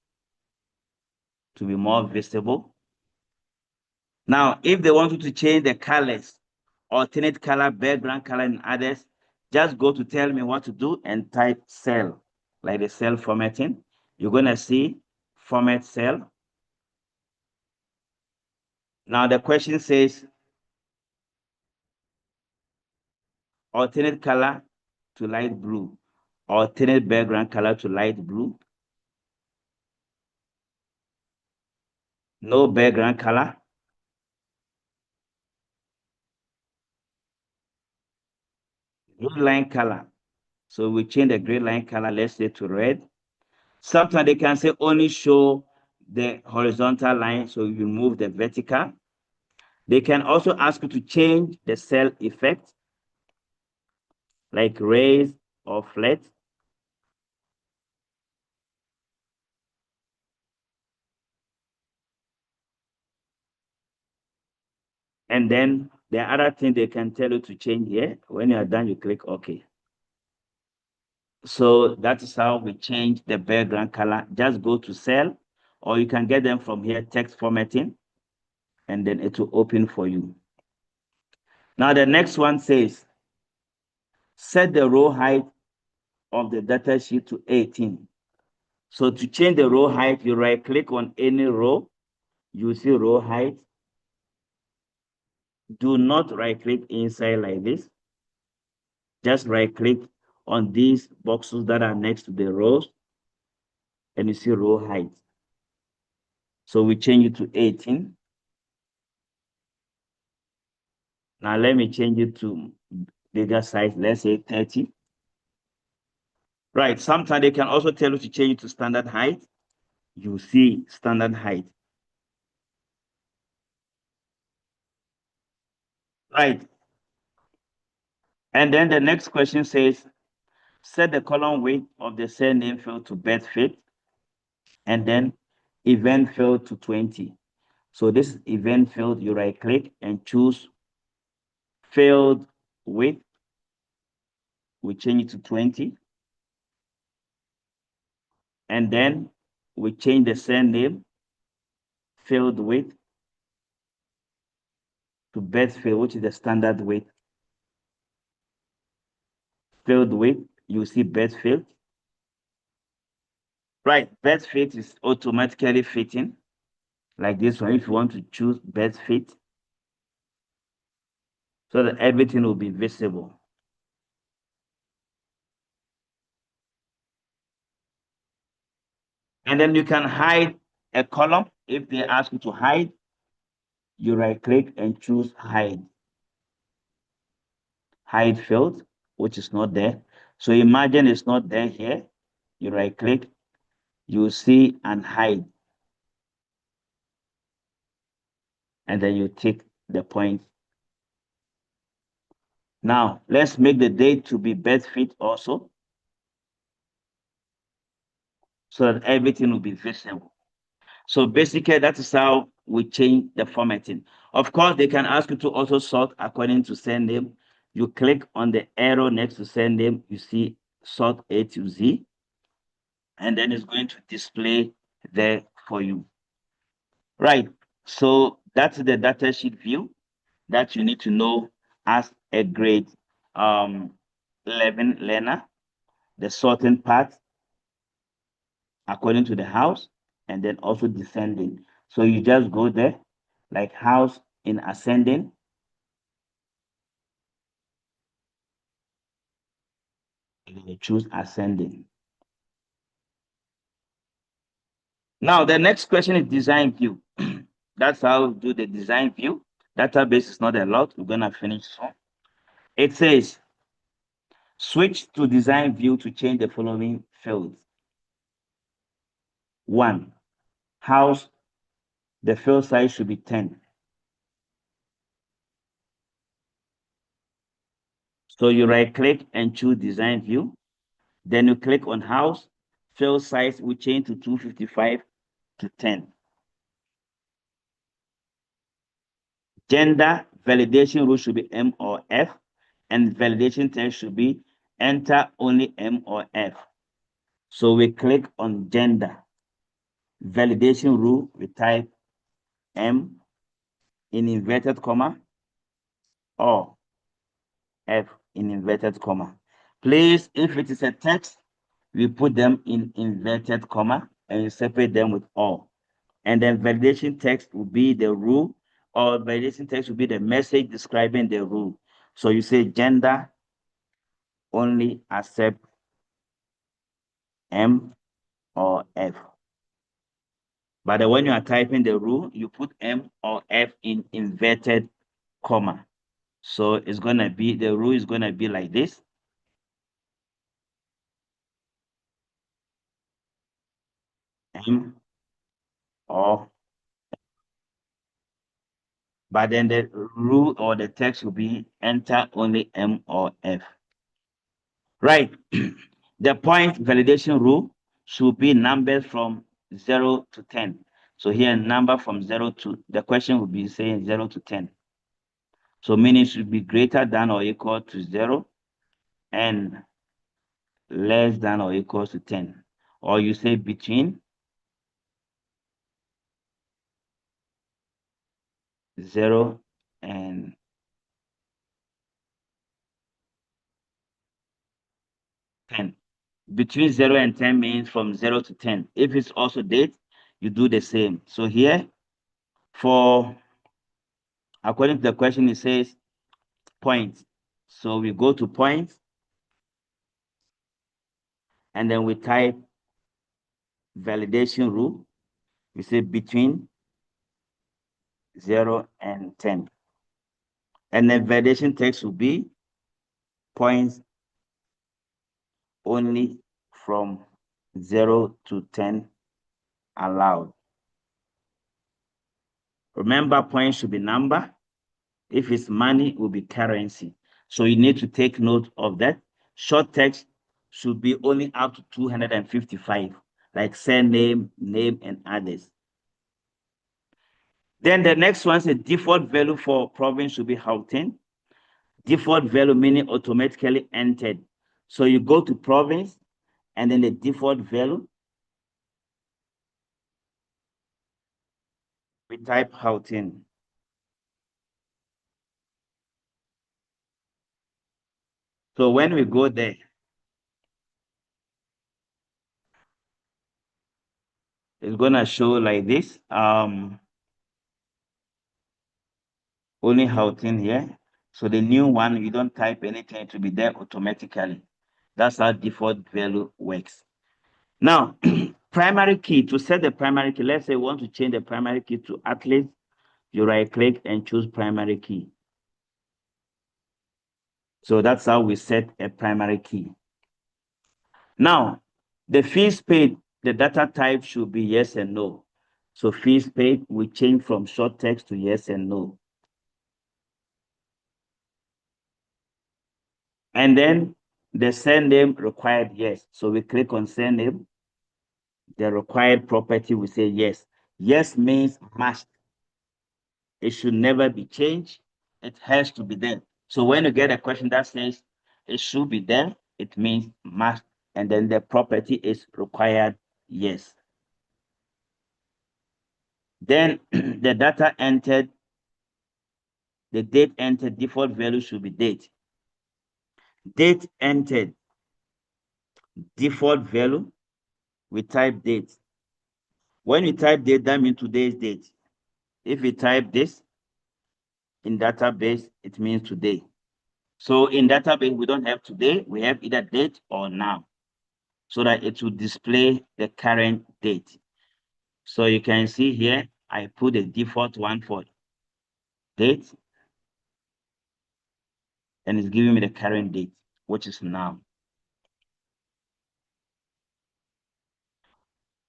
Speaker 1: to be more visible. Now, if they want you to change the colors, alternate color, background color, and others, just go to tell me what to do and type cell, like the cell formatting. You're going to see format cell. Now, the question says alternate color to light blue, alternate background color to light blue, no background color, green line color. So we change the green line color, let's say to red. Sometimes they can say only show the horizontal line, so you remove the vertical. They can also ask you to change the cell effect, like raise or flat. And then the other thing they can tell you to change here, when you are done, you click OK. So that is how we change the background color. Just go to cell, or you can get them from here, text formatting, and then it will open for you. Now the next one says, set the row height of the data sheet to 18. So to change the row height, you right click on any row, you see row height. Do not right click inside like this. Just right click on these boxes that are next to the rows and you see row height. So we change it to 18. Now let me change it to bigger size, let's say 30. Right, sometimes they can also tell you to change it to standard height. You see standard height. Right. And then the next question says, set the column weight of the cell name field to best fit, and then event field to 20. So this event field, you right click and choose field width. We change it to 20. And then we change the cell name field width to best field, which is the standard width. Field width, you see best field. Right, best fit is automatically fitting, like this one. If you want to choose best fit, so that everything will be visible. And then you can hide a column. If they ask you to hide, you right click and choose hide. Hide field, which is not there. So imagine it's not there here. You right click, you see and hide. And then you tick the point. Now, let's make the date to be best fit also, so that everything will be visible. So basically, that is how we change the formatting. Of course, they can ask you to also sort according to send name. You click on the arrow next to send name, you see sort A to Z, and then it's going to display there for you. Right, so that's the datasheet view that you need to know as a grade 11 learner, the sorting part according to the house, and then also descending. So you just go there, like house in ascending. You choose ascending. Now, the next question is design view. That's how we do the design view. Database is not a lot. We're going to finish soon. It says, switch to design view to change the following fields. 1, house, the field size should be 10. So you right click and choose design view. Then you click on house, field size will change to 255 to 10. Gender validation rule should be M or F, and validation text should be enter only M or F. So we click on gender. Validation rule, we type M in inverted comma or F in inverted comma. Please, if it is a text, we put them in inverted comma and you separate them with or. And then validation text will be the rule, or validation text will be the message describing the rule. So you say gender only accept M or F. But when you are typing the rule, you put M or F in inverted comma. So it's going to be, the rule is going to be like this. M or, but then the rule or the text will be enter only M or F. Right. The point validation rule should be numbers from 0 to 10. So here, number from 0 to, the question will be saying 0 to 10. So meaning should be greater than or equal to 0 and less than or equal to 10. Or you say between 0 and 10. Between 0 and 10 means from 0 to 10. If it's also date, you do the same. So here, for, according to the question, it says points. So we go to points, and then we type validation rule. We say between 0 and 10. And then validation text will be points only from 0 to 10 allowed. Remember, points should be number. If it's money, it will be currency. So you need to take note of that. Short text should be only up to 255, like surname, name, and others. Then the next one is a default value for province should be Gauteng. Default value meaning automatically entered. So you go to province and then the default value, we type Gauteng. So when we go there, it's gonna show like this. Only Gauteng here. So the new one, you don't type anything to be there automatically. That's how default value works. Now, primary key, to set the primary key, let's say we want to change the primary key to athlete, you right click and choose primary key. So that's how we set a primary key. Now, the fees paid, the data type should be yes and no. So fees paid, we change from short text to yes and no. And then the surname required yes. So we click on surname. The required property, we say yes. Yes means must. It should never be changed. It has to be there. So when you get a question that says it should be there, it means must. And then the property is required yes. Then the data entered, the date entered, default value should be date. Date entered, default value, we type date. When you type date, that means today's date. If you type this in database, it means today. So in database, we don't have today, we have either date or now, so that it will display the current date. So you can see here, I put the default one for date, and it's giving me the current date, which is now.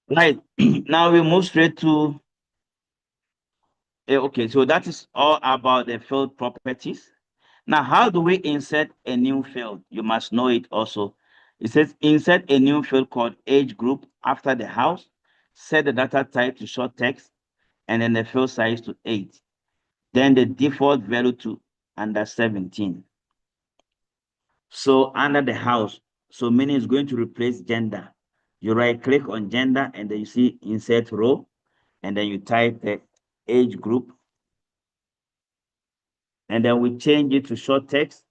Speaker 1: Right. Now we move straight to, okay, so that is all about the field properties. Now, how do we insert a new field? You must know it also. It says insert a new field called age group after the house, set the data type to short text, and then the field size to 8. Then the default value to under 17. So under the house, so meaning it's going to replace gender. You right click on gender and then you see insert row, and then you type the age group, and then we change it to short text,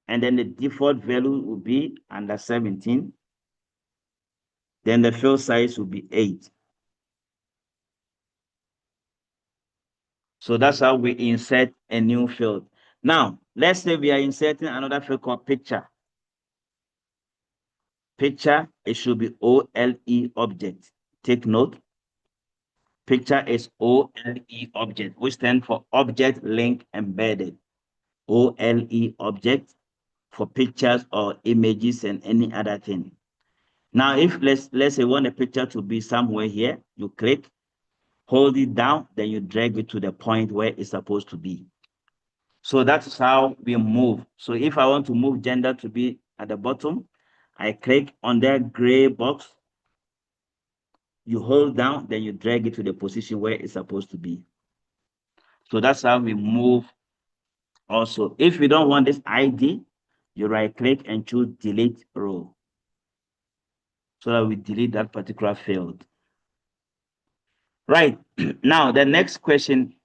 Speaker 1: and then the default value will be under 17. Then the field size will be 8. So that's how we insert a new field. Now, let's say we are inserting another field called picture. Picture, it should be OLE object. Take note, picture is OLE object, which stands for object link embedded. OLE object for pictures or images and any other thing. Now, if let's say you want a picture to be somewhere here, you click, hold it down, then you drag it to the point where it's supposed to be. So that's how we move. So if I want to move gender to be at the bottom, I click on that gray box, you hold down, then you drag it to the position where it's supposed to be. So that's how we move. Also, if you don't want this ID, you right click and choose delete row, so that we delete that particular field. Right. Now, the next question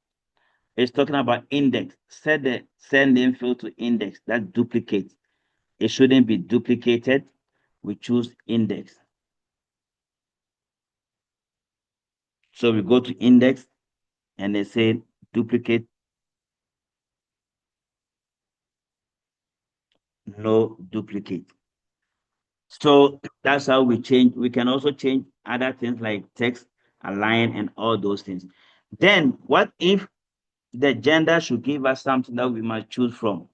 Speaker 1: is talking about index. Set the send name field to index. That's duplicate. It shouldn't be duplicated. We choose index. So we go to index and they say duplicate, no duplicate. So that's how we change. We can also change other things like text, align, and all those things. Then what if the gender should give us something that we must choose from?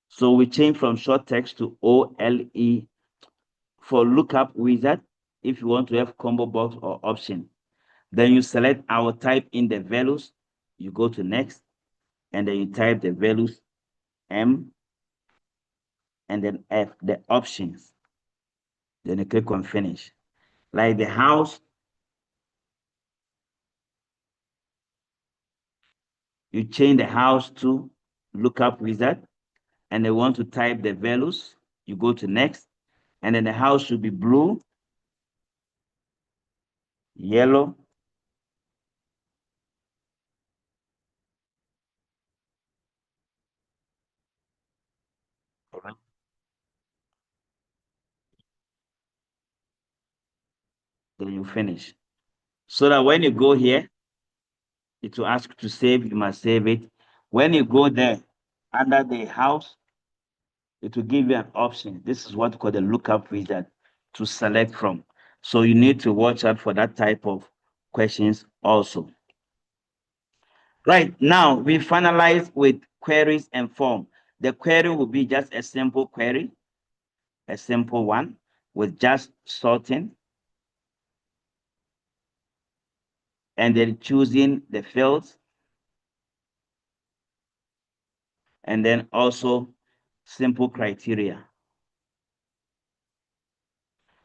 Speaker 1: So we change from short text to OLE for lookup wizard if you want to have combo box or option. Then you select our type in the values, you go to next, and then you type the values M and then F, the options. Then you click on finish. Like the house, you change the house to lookup wizard, and they want to type the values, you go to next, and then the house should be blue, yellow, then you finish. So that when you go here, it will ask you to save, you must save it. When you go there, under the house, it will give you an option. This is what we call the lookup wizard to select from. So you need to watch out for that type of questions also. Right now, we finalize with queries and form. The query will be just a simple query, a simple one with just sorting and then choosing the fields, and then also simple criteria.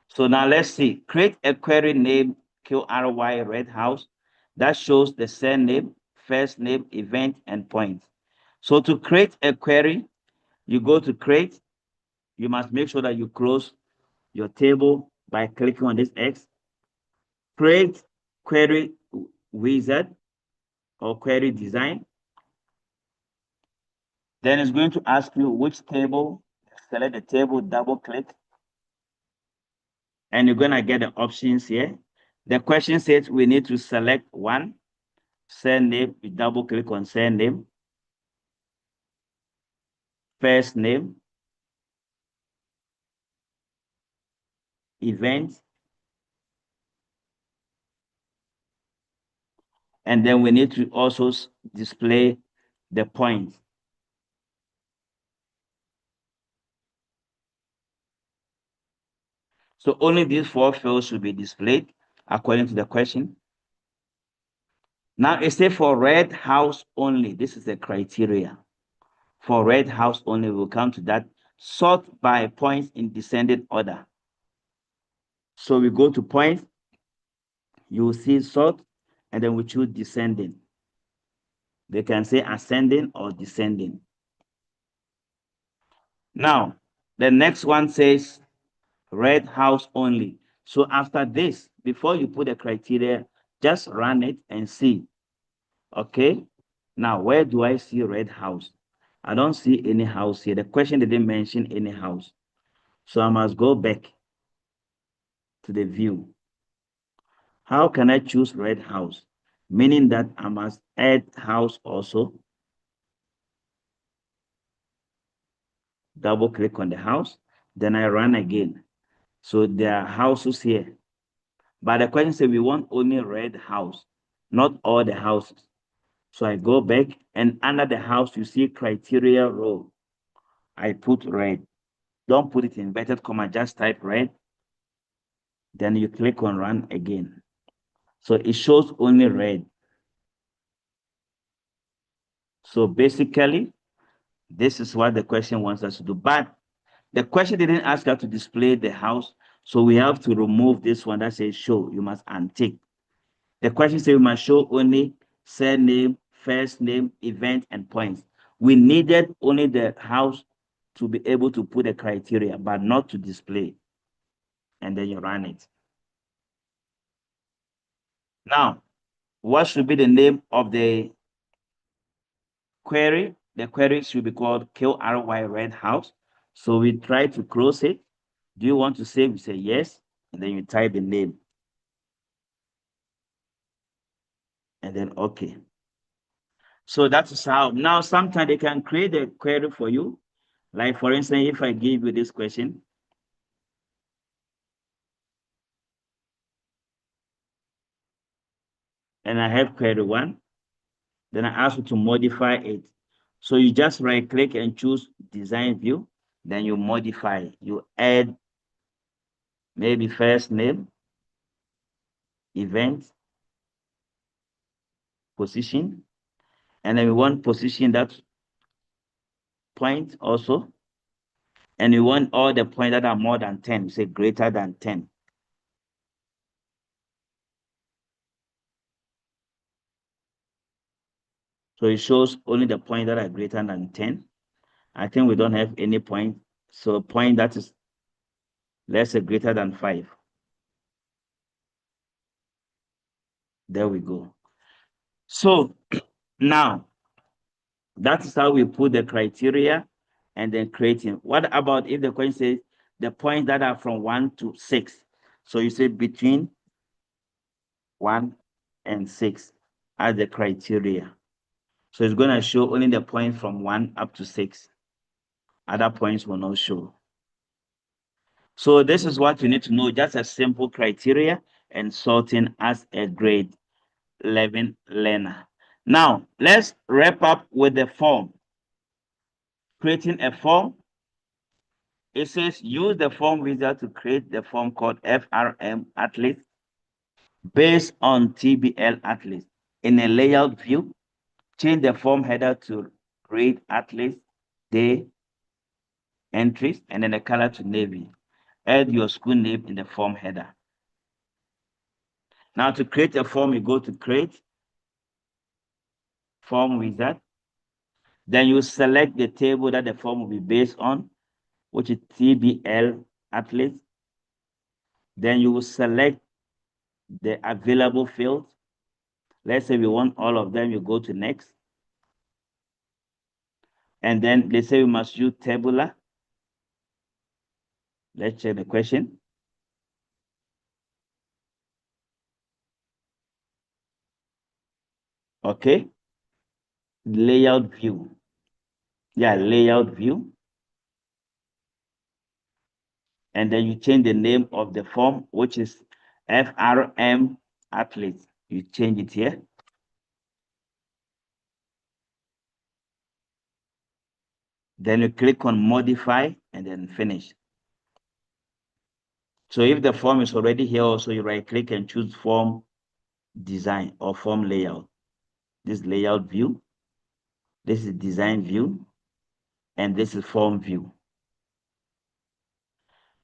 Speaker 1: So now let's see, create a query name QRY Red House that shows the surname, first name, event, and point. So to create a query, you go to create. You must make sure that you close your table by clicking on this X. Create query wizard or query design. Then it's going to ask you which table. Select the table, double click, and you're going to get the options here. The question says we need to select one, surname. We double click on surname, first name, event, and then we need to also display the points. So only these 4 fields should be displayed according to the question. Now it says for red house only. This is the criteria. For red house only, we'll come to that. Sort by points in descending order. So we go to points, you will see sort, and then we choose descending. They can say ascending or descending. Now, the next one says red house only. So after this, before you put the criteria, just run it and see. Okay, now where do I see red house? I don't see any house here. The question didn't mention any house. So I must go back to the view. How can I choose red house? Meaning that I must add house also. Double click on the house, then I run again. So there are houses here. But the question says we want only red house, not all the houses. So I go back, and under the house, you see criteria row. I put red. Don't put it in inverted comma, just type red. Then you click on run again. So it shows only red. So basically, this is what the question wants us to do. But the question didn't ask us to display the house. So we have to remove this one that says show. You must untick. The question says we must show only surname, first name, event, and points. We needed only the house to be able to put the criteria, but not to display. And then you run it. Now, what should be the name of the query? The query should be called QRY Red House. So we try to close it. Do you want to save? You say yes, and then you type the name. And then okay. So that's how. Now, sometimes they can create a query for you. Like for instance, if I give you this question, and I have query 1, then I ask you to modify it. So you just right click and choose design view, then you modify, you add maybe first name, event, position, and then we want position that point also, and we want all the points that are more than 10, say greater than 10. So it shows only the points that are greater than 10. I think we don't have any point. So point that is, let's say, greater than 5. There we go. So now, that is how we put the criteria and then creating. What about if the question says the points that are from 1 to 6? So you say between 1 and 6 as the criteria. So it's going to show only the points from 1 up to 6. Other points will not show. So this is what you need to know, just a simple criteria and sorting as a grade 11 learner. Now, let's wrap up with the form. Creating a form. It says use the form wizard to create the form called FRM Atlas based on TBL Atlas. In a layout view, change the form header to read Atlas day entries and then the color to navy. Add your school name in the form header. Now to create a form, you go to create form wizard. Then you select the table that the form will be based on, which is TBL Atlas. Then you will select the available fields. Let's say we want all of them, you go to next. And then they say we must use tabular. Let's check the question. Okay. Layout view. Yeah, layout view. and then you change the name of the form, which is FRM athlete. You change it here. Then you click on modify and then finish. So if the form is already here, also you right click and choose form design or form layout. This layout view, this is design view, and this is form view.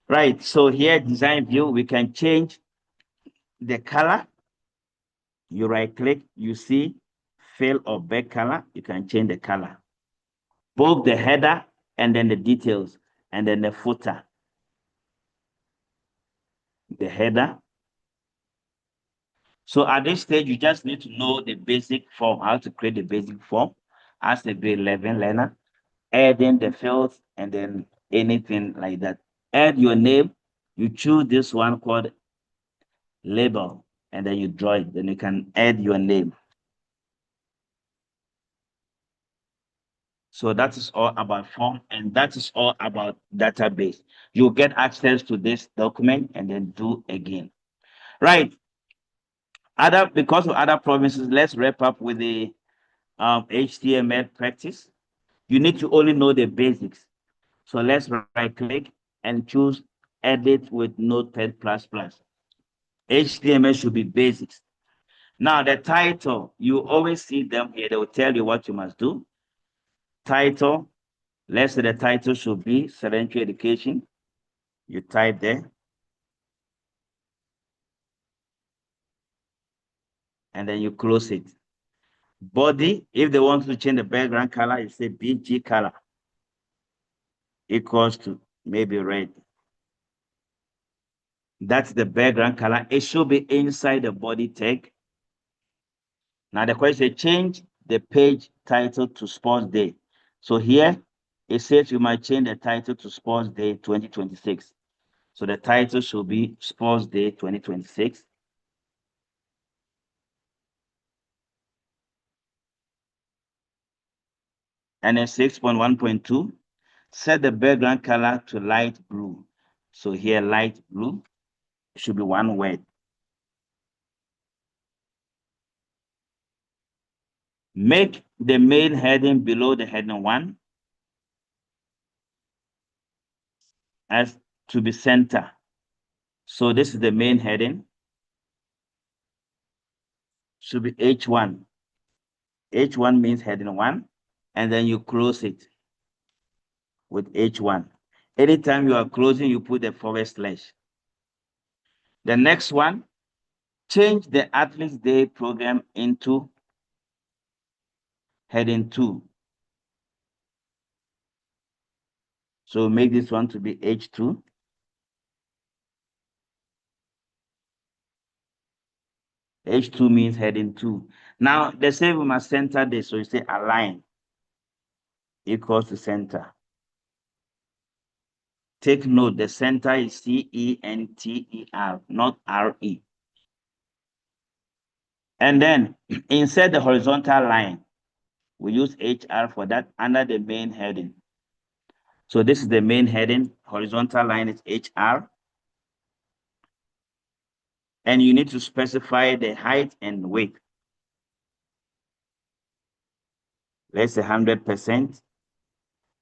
Speaker 1: Right, so here design view, we can change the color. You right click, you see fill or back color, you can change the color. Both the header and then the details, and then the footer. The header. So at this stage, you just need to know the basic form, how to create the basic form as a grade 11 learner, add in the fields and then anything like that. Add your name. You choose this one called label, and then you draw it. Then you can add your name. So that is all about form, and that is all about database. You'll get access to this document and then do again. Right. Because of other provinces, let's wrap up with the HTML practice. You need to only know the basics. So let's right click and choose edit with Notepad++. HTML should be basics. Now the title, you always see them here. They will tell you what you must do. Title, let's say the title should be sedentary education. You type there. And then you close it. Body, if they want to change the background color, you say BG color equals to maybe red. That's the background color. It should be inside the body tag. Now the question is change the page title to Sports Day. So here it says you might change the title to Sports Day 2026. So the title should be Sports Day 2026. And then 6.1.2, set the background color to light blue. So here light blue should be one word. Make the main heading below the heading 1 as to be center. So this is the main heading. Should be H1. H1 means heading 1, and then you close it with H1. Anytime you are closing, you put a forward slash. The next one, change the Athletes Day program into heading 2. So make this one to be H2. H2 means heading 2. Now, the same we must center this. So you say align equals to center. Take note, the center is C-E-N-T-E-R, not R-E. And then insert the horizontal line. We use HR for that under the main heading. So this is the main heading. Horizontal line is HR. And you need to specify the height and weight. Let's say 100%.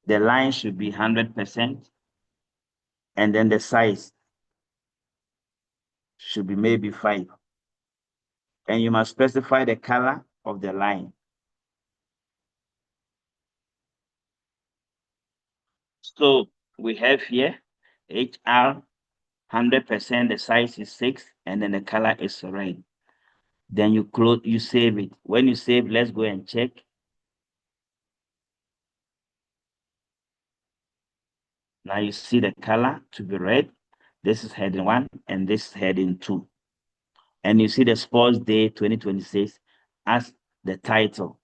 Speaker 1: The line should be 100%. And then the size should be maybe 5. And you must specify the color of the line. So we have here HR 100%, the size is 6, and then the color is red. Then you close, you save it. When you save, let's go and check. Now you see the color to be red. This is heading 1 and this is heading 2. And you see the Sports Day 2026 as the title.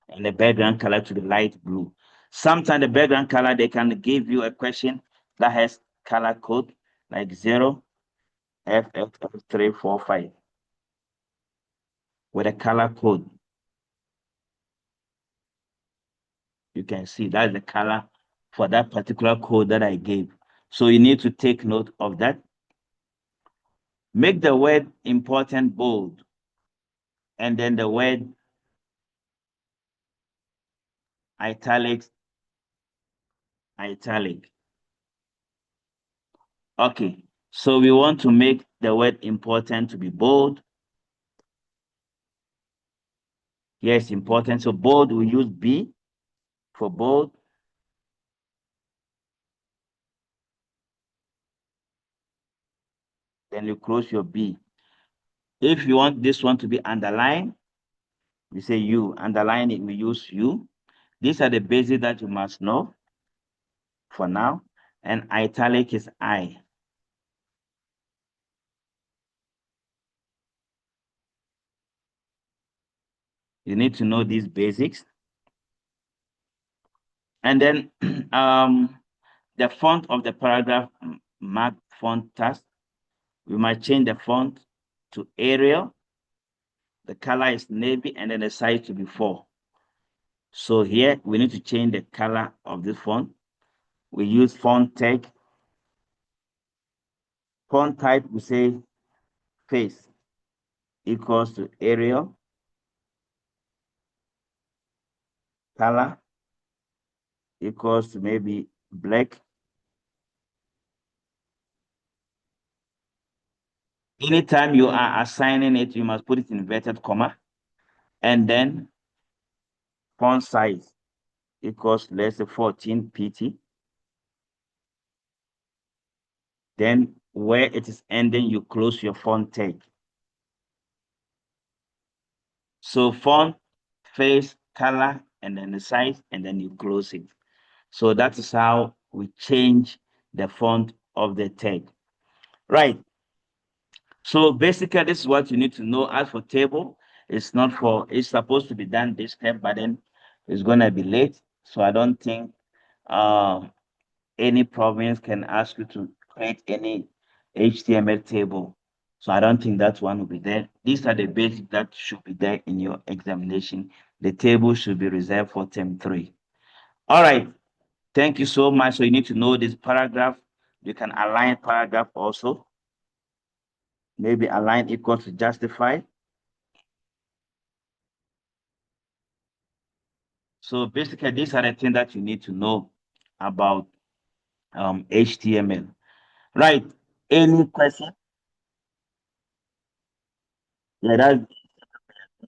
Speaker 1: And the background color to be light blue. Sometimes the background color, they can give you a question that has color code like 0 FF345 with a color code. You can see that's the color for that particular code that I gave. So you need to take note of that. Make the word important bold, and then the word italic. Okay, so we want to make the word important to be bold. Yes, important. So bold, we use B for bold. Then you close your B. If you want this one to be underlined, we say U. Underline it, we use U. These are the basics that you must know for now. And italic is I. You need to know these basics. And then the font of the paragraph mark font task. We might change the font to Arial. The color is navy, and then the size to be 4. So here we need to change the color of this font. We use font tag. Font type, we say face equals to Arial. Color equals to maybe black. Anytime you are assigning it, you must put it in inverted comma. And then font size equals, let's say, 14 pt. Then where it is ending, you close your font tag. So font, face, color, and then the size, and then you close it. So that is how we change the font of the tag. Right. So basically, this is what you need to know. As for table, it's supposed to be done this step, but then it's going to be late. So I don't think uh, any province can ask you to create any HTML table. So I don't think that one will be there. These are the basics that should be there in your examination. The table should be reserved for term 3. All right. Thank you so much. So you need to know this paragraph. You can align paragraph also. Maybe align equals to justify. So basically, these are the things that you need to know about HTML. Right. Any question? Yeah, that's the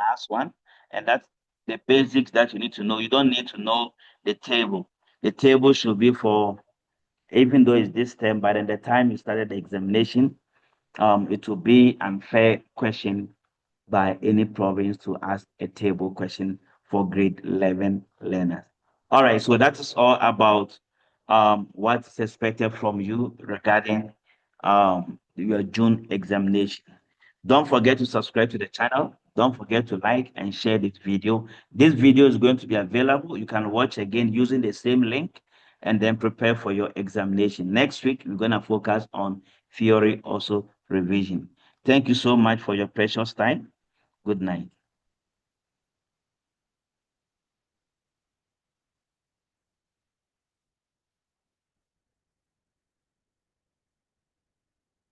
Speaker 1: last one. And that's the basics that you need to know. You don't need to know the table. The table should be for, even though it's this term, but at the time you started the examination, it will be unfair question by any province to ask a table question for grade 11 learners. All right, so that is all about what is expected from you regarding your June examination. Don't forget to subscribe to the channel. Don't forget to like and share this video. This video is going to be available. You can watch again using the same link and then prepare for your examination. Next week, we're going to focus on theory, also revision. Thank you so much for your precious time. Good night.